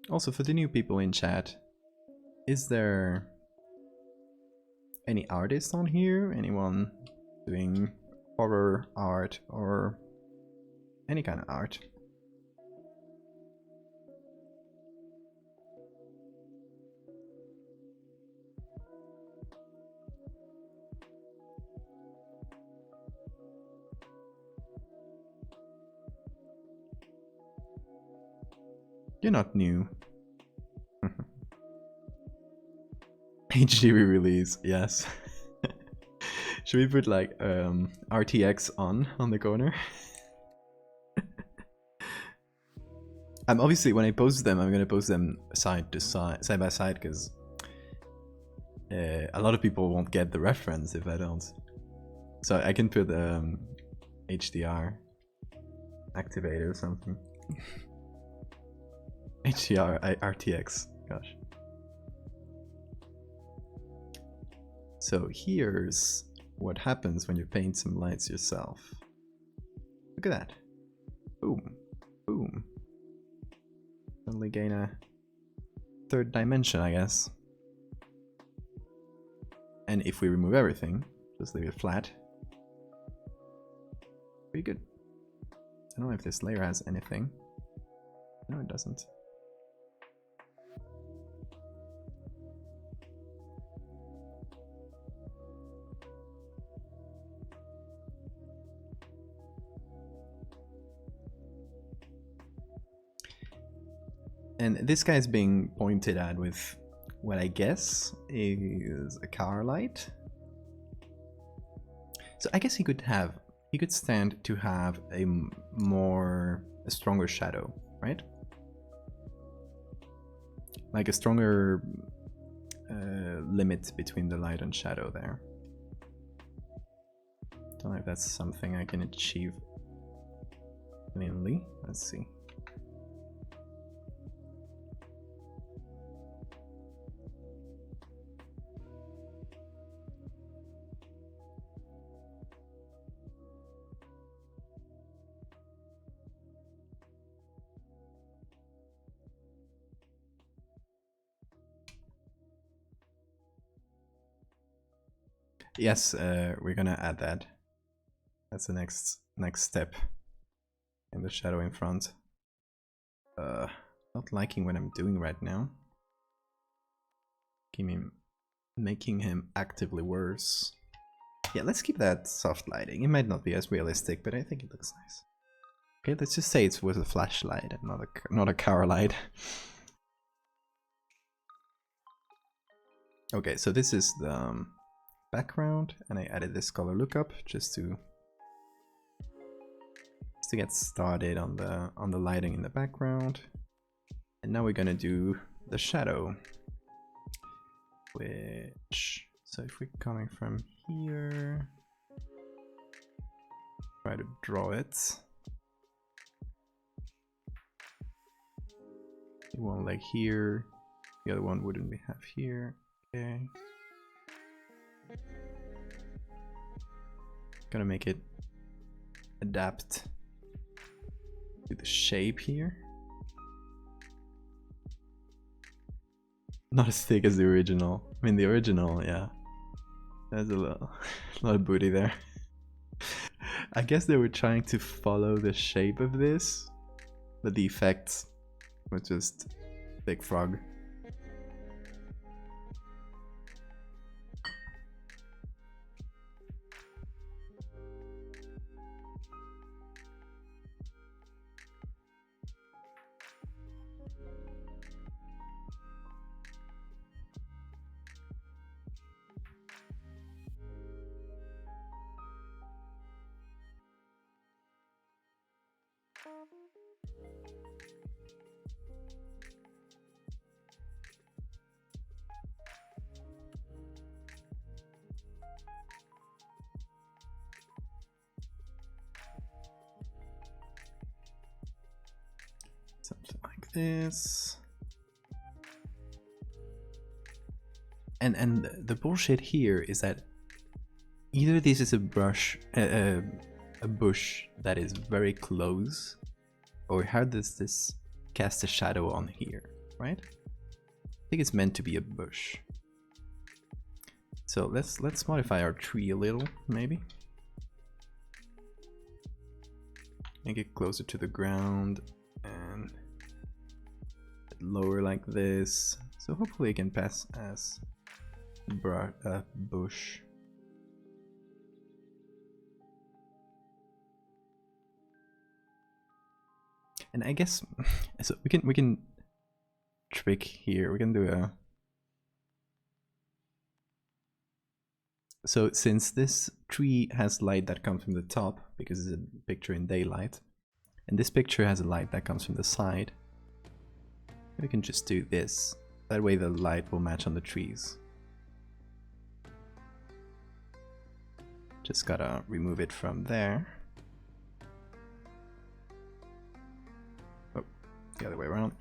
Also, for the new people in chat, is there any artists on here? Anyone doing horror art or any kind of art? You're not new. HD re-release, yes. Should we put like RTX on the corner? I'm obviously, when I post them, I'm gonna post them side by side, because a lot of people won't get the reference if I don't. So I can put HDR activator or something. RTX, gosh. So here's what happens when you paint some lights yourself. Look at that. Boom. Boom. Suddenly gain a third dimension, I guess. And if we remove everything, just leave it flat. Pretty good. I don't know if this layer has anything. No, it doesn't. And this guy's being pointed at with what I guess is a car light. So I guess he could stand to have a stronger shadow, right? Like a stronger limit between the light and shadow there. Don't know if that's something I can achieve cleanly. Let's see. Yes, we're gonna add that. That's the next step in the shadow in front. Not liking what I'm doing right now. Making him actively worse. Yeah, let's keep that soft lighting. It might not be as realistic, but I think it looks nice. Okay, let's just say it was a flashlight and not a car light. Okay, so this is the background, and I added this color lookup just to get started on the lighting in the background. And now we're gonna do the shadow, which, so if we're coming from here, try to draw it. One like here, the other one wouldn't we have here. Okay. Gonna make it adapt to the shape here. Not as thick as the original. I mean, the original, yeah. There's a lot of booty there. I guess they were trying to follow the shape of this, but the effects were just big frog. Something like this. And the bullshit here is that either this is a bush that is very close, or how does this cast a shadow on here, right? I think it's meant to be a bush. So let's modify our tree a little, maybe. Make it closer to the ground and lower like this. So hopefully it can pass as bush. And I guess so we can trick here. We can do a, so since this tree has light that comes from the top because it's a picture in daylight, and this picture has a light that comes from the side, we can just do this. That way the light will match on the trees. Just gotta remove it from there. Oh, the other way around.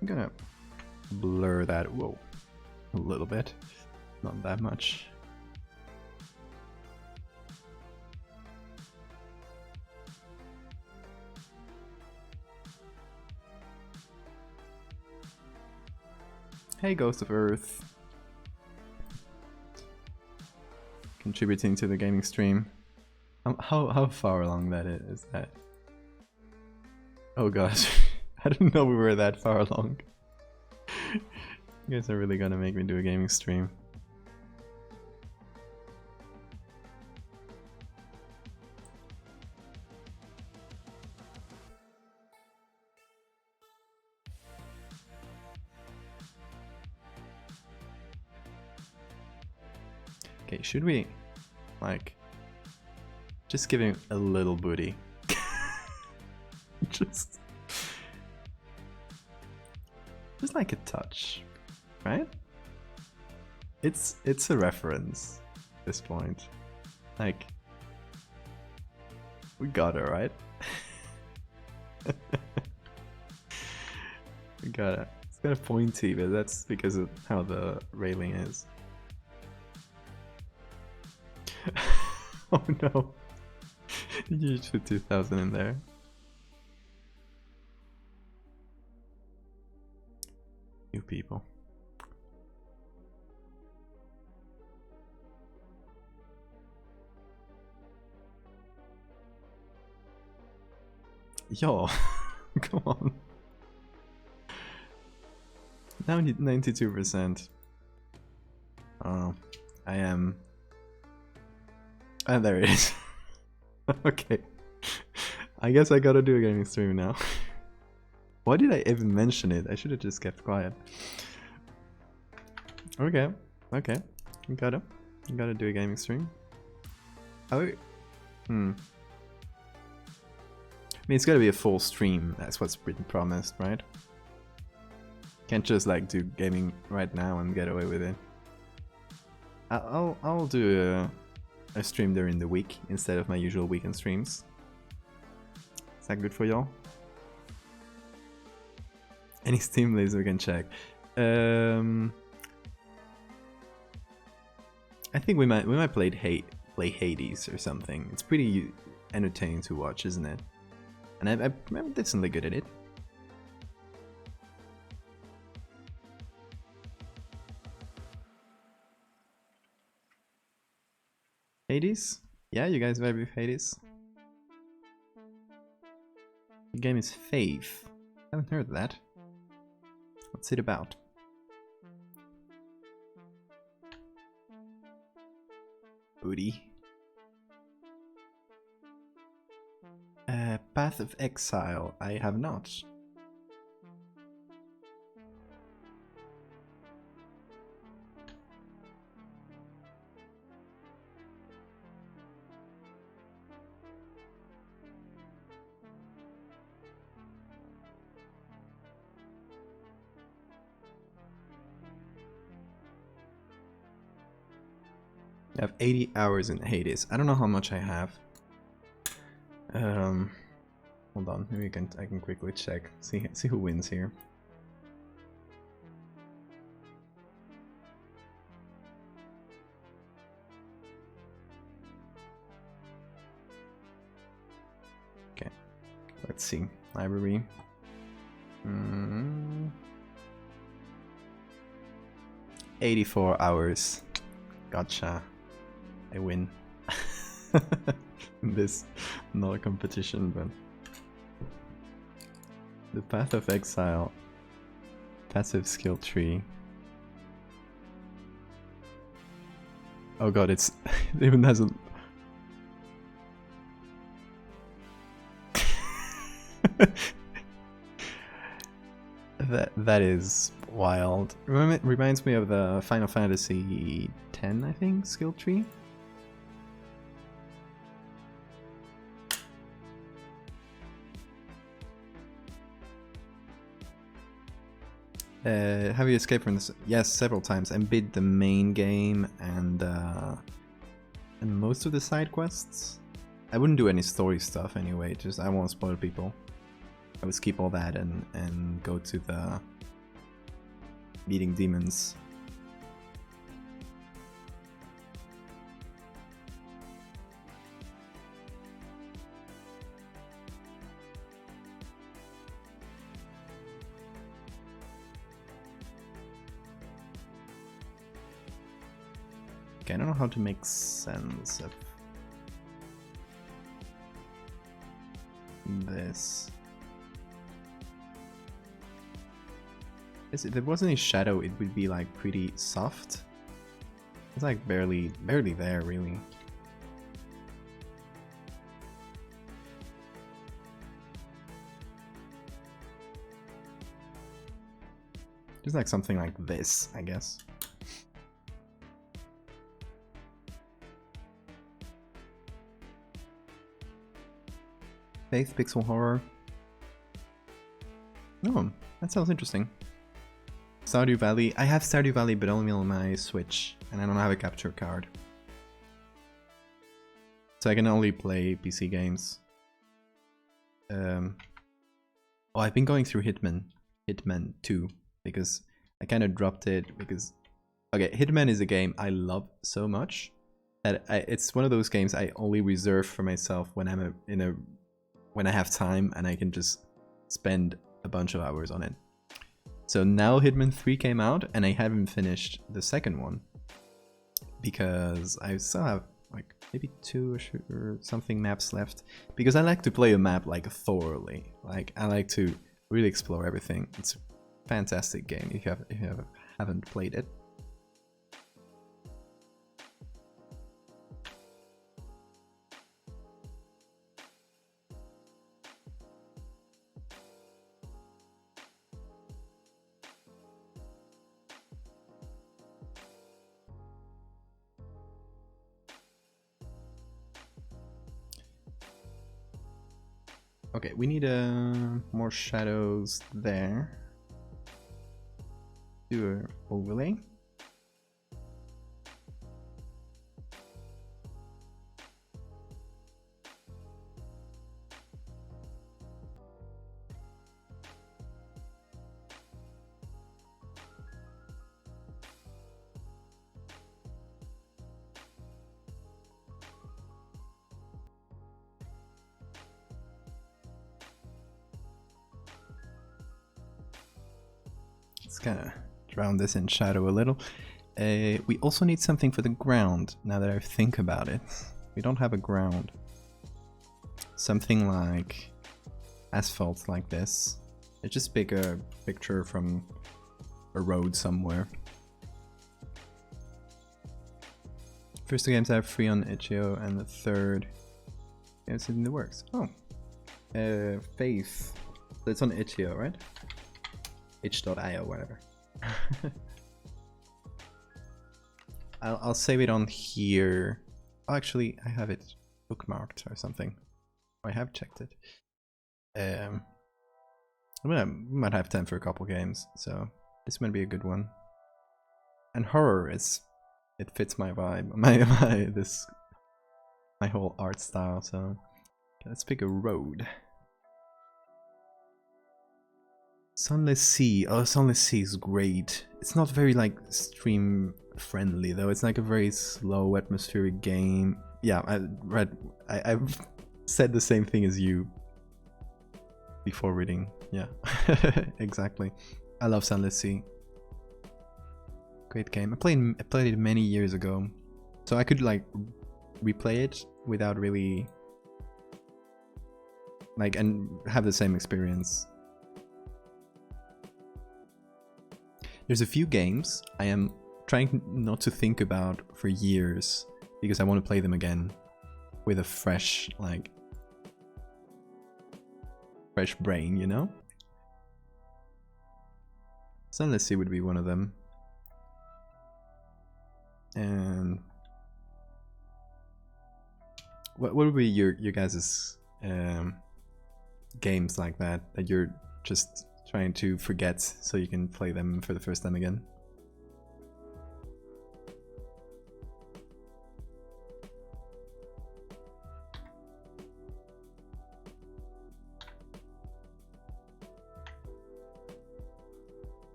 I'm gonna blur that, whoa, a little bit, not that much. Hey, Ghost of Earth. Contributing to the gaming stream. How far along that is that? Oh gosh, I didn't know we were that far along. You guys are really gonna make me do a gaming stream. Okay, should we, like, just give him a little booty? just like a touch, right? It's a reference at this point. Like, we got her, right? We got it. It's kind of pointy, but that's because of how the railing is. Oh no. You just put 2000 in there. New people. Yo, come on. 92%. Oh, I am. And there it is. Okay. I guess I gotta do a gaming stream now. Why did I even mention it? I should have just kept quiet. Okay, okay. You gotta do a gaming stream. Oh, I mean, it's gotta be a full stream. That's what's been promised, right? Can't just like do gaming right now and get away with it. I'll do a stream during the week instead of my usual weekend streams. Is that good for y'all? Any Steam leads we can check. I think we might play Hades or something. It's pretty entertaining to watch, isn't it? And I'm decently good at it. Hades? Yeah, you guys vibe with Hades? The game is Faith. I haven't heard of that. What's it about? Booty. Path of Exile. I have not. I have 80 hours in Hades. I don't know how much I have. Hold on, maybe I can quickly check. See who wins here. Okay, let's see. Library. 84 hours. Gotcha. I win. This not a competition, but the Path of Exile, passive skill tree. Oh god, it even has a that is wild. Reminds me of the Final Fantasy X, I think, skill tree. Have you escaped from this? Yes, several times. And beat the main game and most of the side quests. I wouldn't do any story stuff anyway. Just I won't spoil people. I would skip all that and go to the beating demons. I don't know how to make sense of this. If there wasn't a shadow, it would be like pretty soft. It's like barely there, really. Just like something like this, I guess. Faith Pixel Horror. Oh, that sounds interesting. Stardew Valley. I have Stardew Valley, but only on my Switch, and I don't have a capture card. So I can only play PC games. Oh, I've been going through Hitman 2, because I kind of dropped it because... Okay, Hitman is a game I love so much that it's one of those games I only reserve for myself when I'm when I have time and I can just spend a bunch of hours on it. So now Hitman 3 came out and I haven't finished the second one because I still have like maybe 2 or something maps left, because I like to play a map like thoroughly. Like I like to really explore everything. It's a fantastic game if you haven't played it. Okay, we need more shadows there. Do an overlay. Let's kind of drown this in shadow a little. We also need something for the ground, now that I think about it. We don't have a ground. Something like asphalt like this. Just pick a picture from a road somewhere. First 2 games I have free on itch.io, and the third is in the works. Oh. Faith. So it's on itch.io, right? itch.io, whatever. I'll save it on here. Oh, actually, I have it bookmarked or something. I have checked it. I might have time for a couple games, so this might be a good one. And horror it fits my vibe, my whole art style. So let's pick a road. Sunless Sea. Oh, Sunless Sea is great. It's not very like stream friendly though. It's like a very slow atmospheric game. Yeah, I've said the same thing as you before reading. Yeah, exactly. I love Sunless Sea. Great game. I played it many years ago, so I could like replay it without really like and have the same experience. There's a few games I am trying not to think about for years because I want to play them again with a fresh brain, you know? Sunless Sea would be one of them. And what would be your guys' games like that you're just trying to forget so you can play them for the first time again?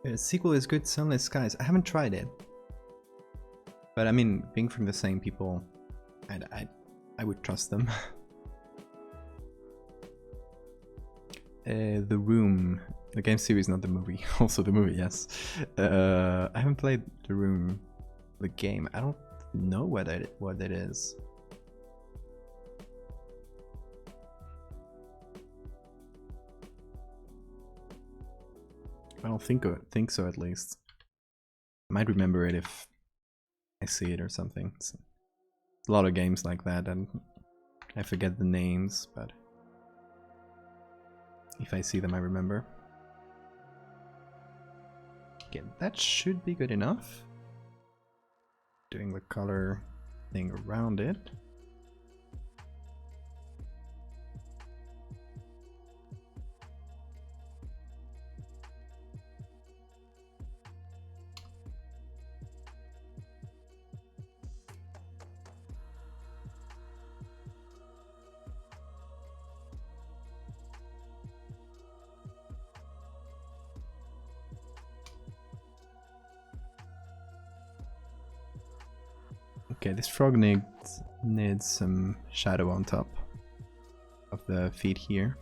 The sequel is good, Sunless Skies. I haven't tried it, but I mean, being from the same people, I would trust them. The Room, the game series, not the movie. Also the movie, yes. I haven't played The Room, the game. I don't know what it is. I don't think so, at least. I might remember it if I see it or something. It's a lot of games like that, and I forget the names, but if I see them, I remember. Okay, that should be good enough. Doing the color thing around it. Okay, this frog needs some shadow on top of the feet here.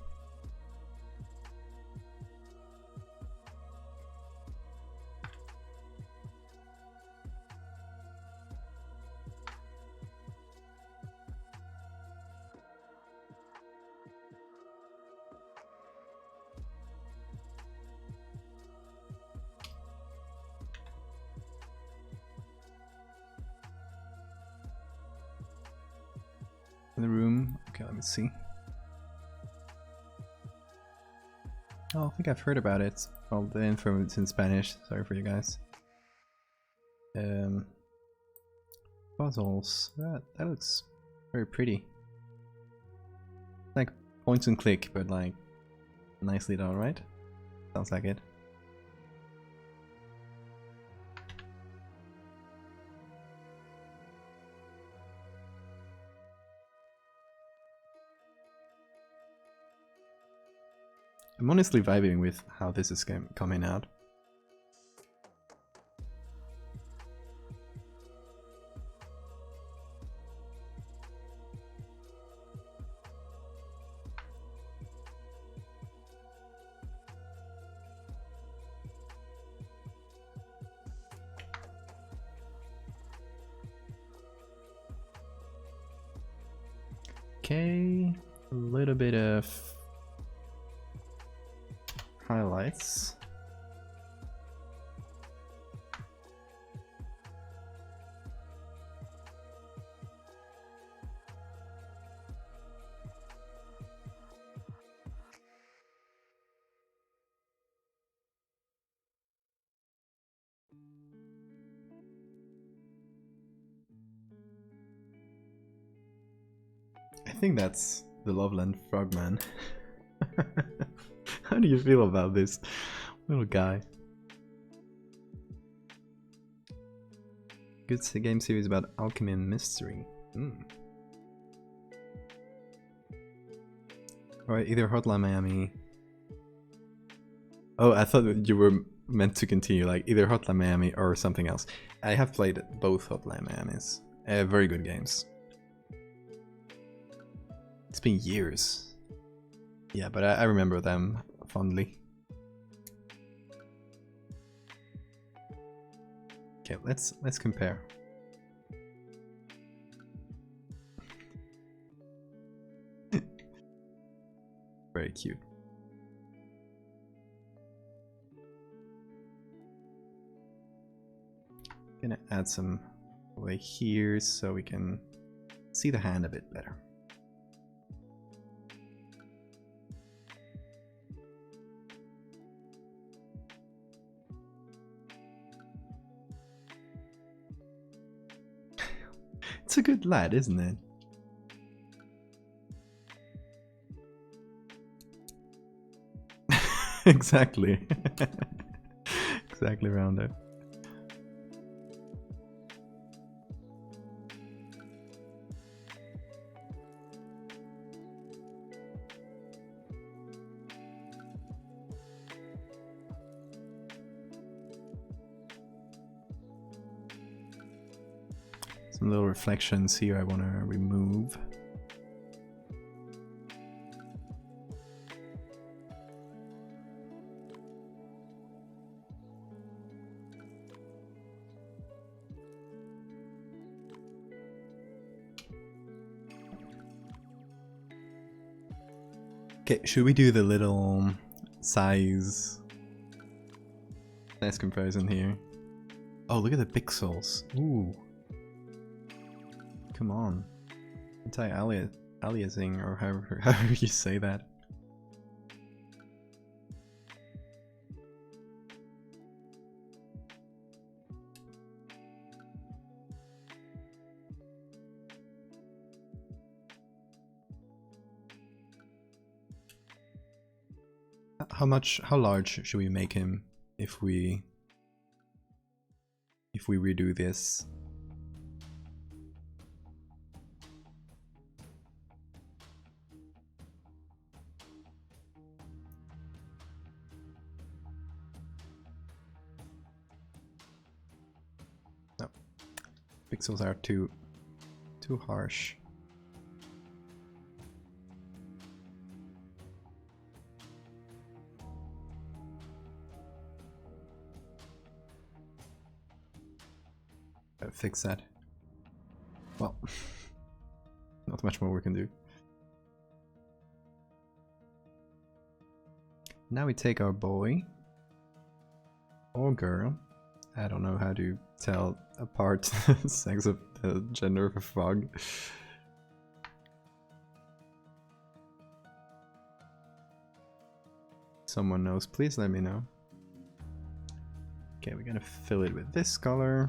In the room. Okay, let me see. Oh, I think I've heard about it. Well, the info is in Spanish. Sorry for you guys. Puzzles. That looks very pretty. Like points and click, but like nicely done, right? Sounds like it. I'm honestly vibing with how this is coming out. Okay, a little bit of highlights. I think that's the Loveland Frogman. How do you feel about this little guy? Good game series about alchemy and mystery. Alright, either Hotline Miami. Oh, I thought that you were meant to continue, like either Hotline Miami or something else. I have played both Hotline Miamis. Very good games. It's been years. Yeah, but I remember them fondly. Okay, let's compare. Very cute. Gonna add some away here so we can see the hand a bit better. It's a good lad, isn't it? Exactly. Exactly, Rounder. Some little reflections here I want to remove. Okay, should we do the little size comparison here? Oh, look at the pixels. Ooh. come on. Anti-aliasing, or however you say that. How large should we make him if we redo this? No, pixels are too harsh. Fix that. Well, not much more we can do. Now we take our boy or girl. I don't know how to tell apart the sex of the gender of a frog. Someone knows, please let me know. Okay, we're gonna fill it with this color.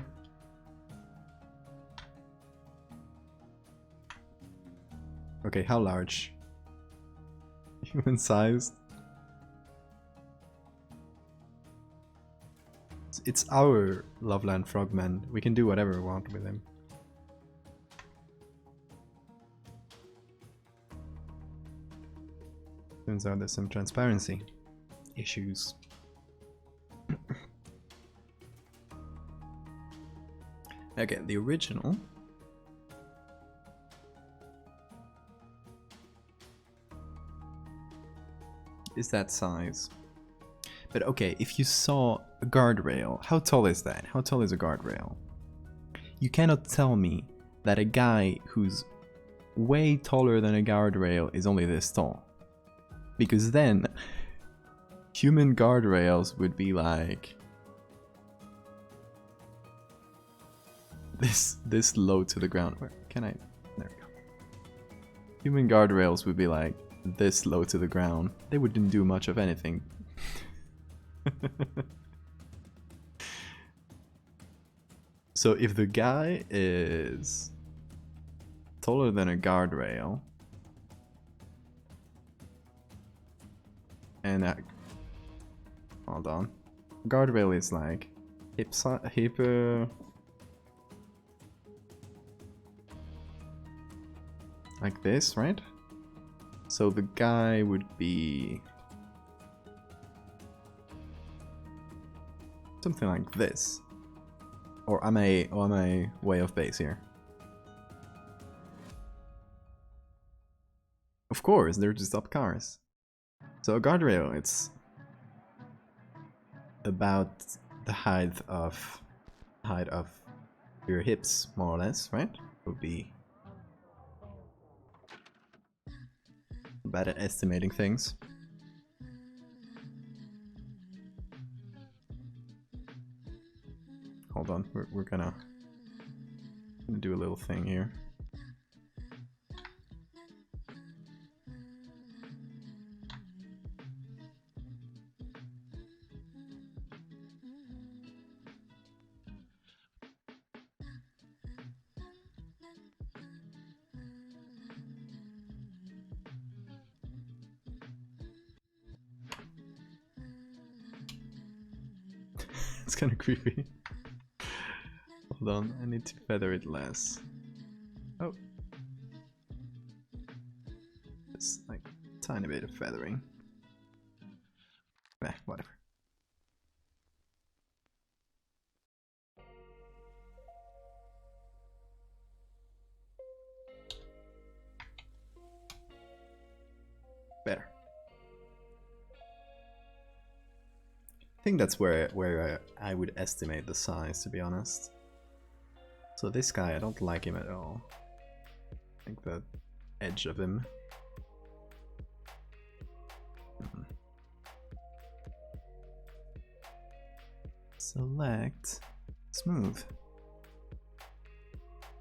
Okay, how large? Human sized? It's our Loveland Frogman. We can do whatever we want with him. Turns out there's some transparency issues. Okay, the original is that size. But okay, if you saw a guardrail, how tall is that? How tall is a guardrail? You cannot tell me that a guy who's way taller than a guardrail is only this tall. Because then, human guardrails would be like this low to the ground. Where can I? There we go. Human guardrails would be like this low to the ground. They wouldn't do much of anything. So if the guy is taller than a guardrail and hold on, guardrail is like hip like this, right? So the guy would be something like this. Or am I way off base here? Of course, they're just up cars. So a guardrail, it's about the height of your hips, more or less, right? Would be bad at estimating things. Hold on, we're gonna do a little thing here. It's kind of creepy. Hold on, I need to feather it less. Oh. It's like a tiny bit of feathering. Eh, whatever. Better. I think that's where I would estimate the size, to be honest. So this guy, I don't like him at all. I think the edge of him. Select smooth.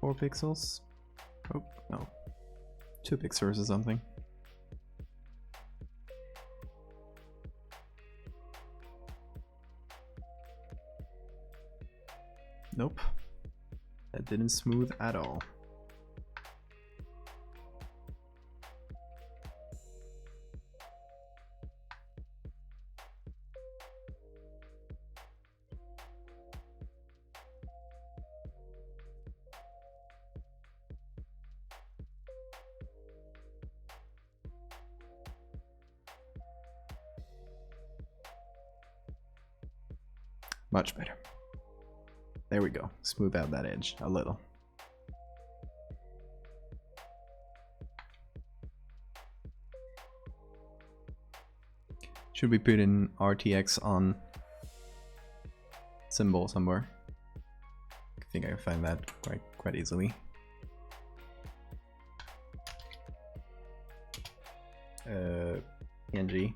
4 pixels. Oh, no. 2 pixels or something. Nope. That didn't smooth at all. Much better. There we go. Smooth out that edge a little. Should we put in RTX on symbol somewhere? I think I can find that quite easily. PNG.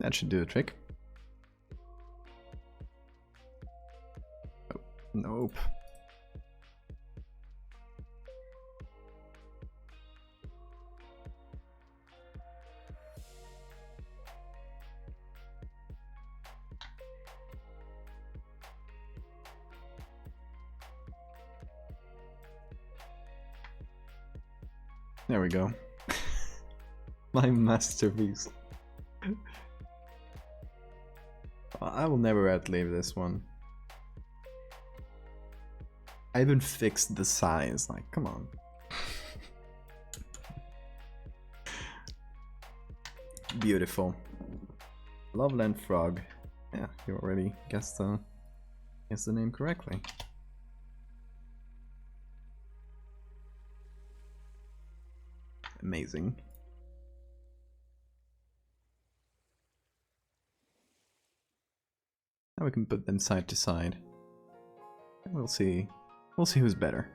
That should do the trick. Oh, nope. There we go. My masterpiece. I will never outlive this one. I even fixed the size, like, come on. Beautiful. Loveland frog. Yeah, you already guessed the name correctly. Amazing. Now we can put them side to side. We'll see. We'll see who's better.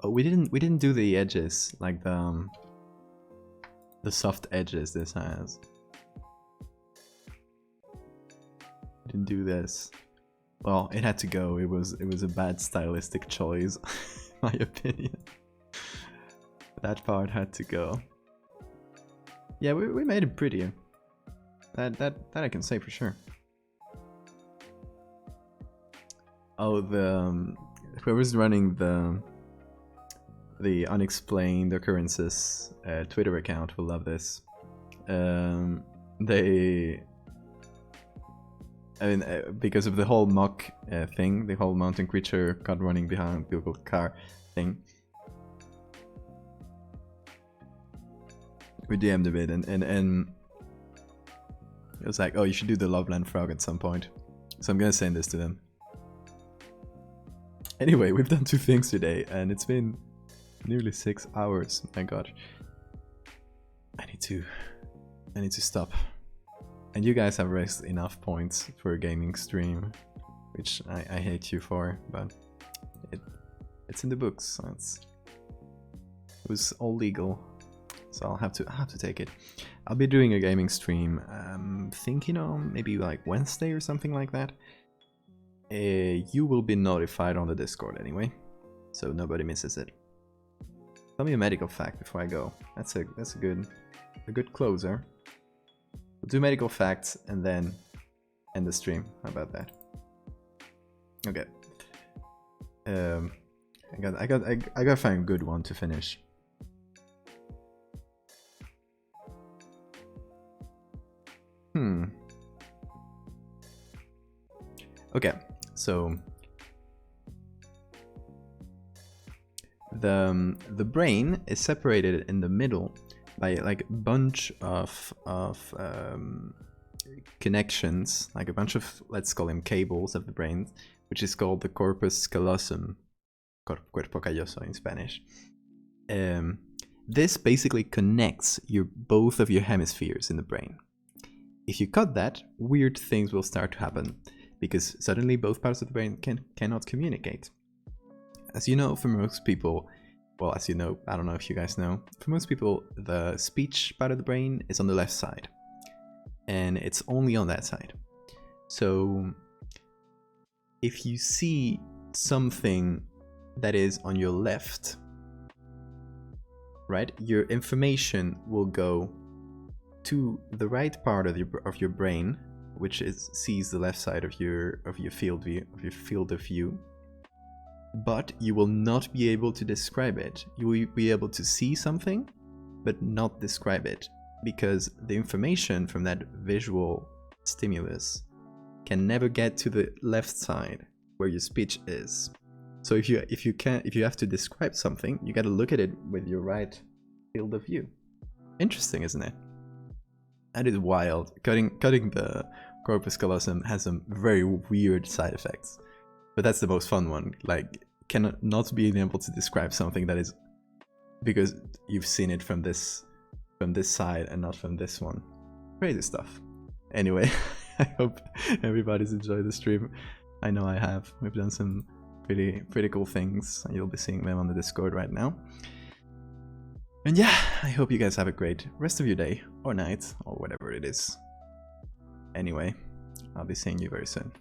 Oh, we didn't do the edges, like the soft edges this has. We didn't do this. Well, it had to go. It was a bad stylistic choice, in my opinion. That part had to go. Yeah, we made it prettier. That I can say for sure. Oh, whoever's running the unexplained occurrences Twitter account will love this. Because of the whole mock thing, the whole mountain creature caught running behind Google car thing. We DM'd a bit and it was like, oh, you should do the Loveland frog at some point. So I'm gonna send this to them. Anyway, we've done 2 things today and it's been nearly 6 hours. My god. I need to stop. And you guys have raised enough points for a gaming stream, which I hate you for, but it's in the books. So it was all legal. So I'll have to take it. I'll be doing a gaming stream, thinking on maybe like Wednesday or something like that. You will be notified on the Discord anyway, so nobody misses it. Tell me a medical fact before I go. That's a good closer. We'll do medical facts and then end the stream. How about that? Okay. I gotta find a good one to finish. Okay, so the brain is separated in the middle by like a bunch of connections, like a bunch of, let's call them cables of the brain, which is called the corpus callosum, cuerpo calloso in Spanish. This basically connects both of your hemispheres in the brain. If you cut that, weird things will start to happen, because suddenly both parts of the brain cannot communicate. As you know, for most people, well, as you know, I don't know if you guys know, for most people, the speech part of the brain is on the left side, and it's only on that side. So if you see something that is on your left, right, your information will go to the right part of your brain, which sees the left side of your field of view, but you will not be able to describe it. You will be able to see something but not describe it, because the information from that visual stimulus can never get to the left side where your speech is. So if you have to describe something, you got to look at it with your right field of view. Interesting, isn't it? That is wild. Cutting the corpus callosum has some very weird side effects, but that's the most fun one. Like, not being able to describe something that is because you've seen it from this side and not from this one. Crazy stuff. Anyway, I hope everybody's enjoyed the stream. I know I have. We've done some pretty cool things. You'll be seeing them on the Discord right now. And yeah, I hope you guys have a great rest of your day or night or whatever it is. Anyway, I'll be seeing you very soon.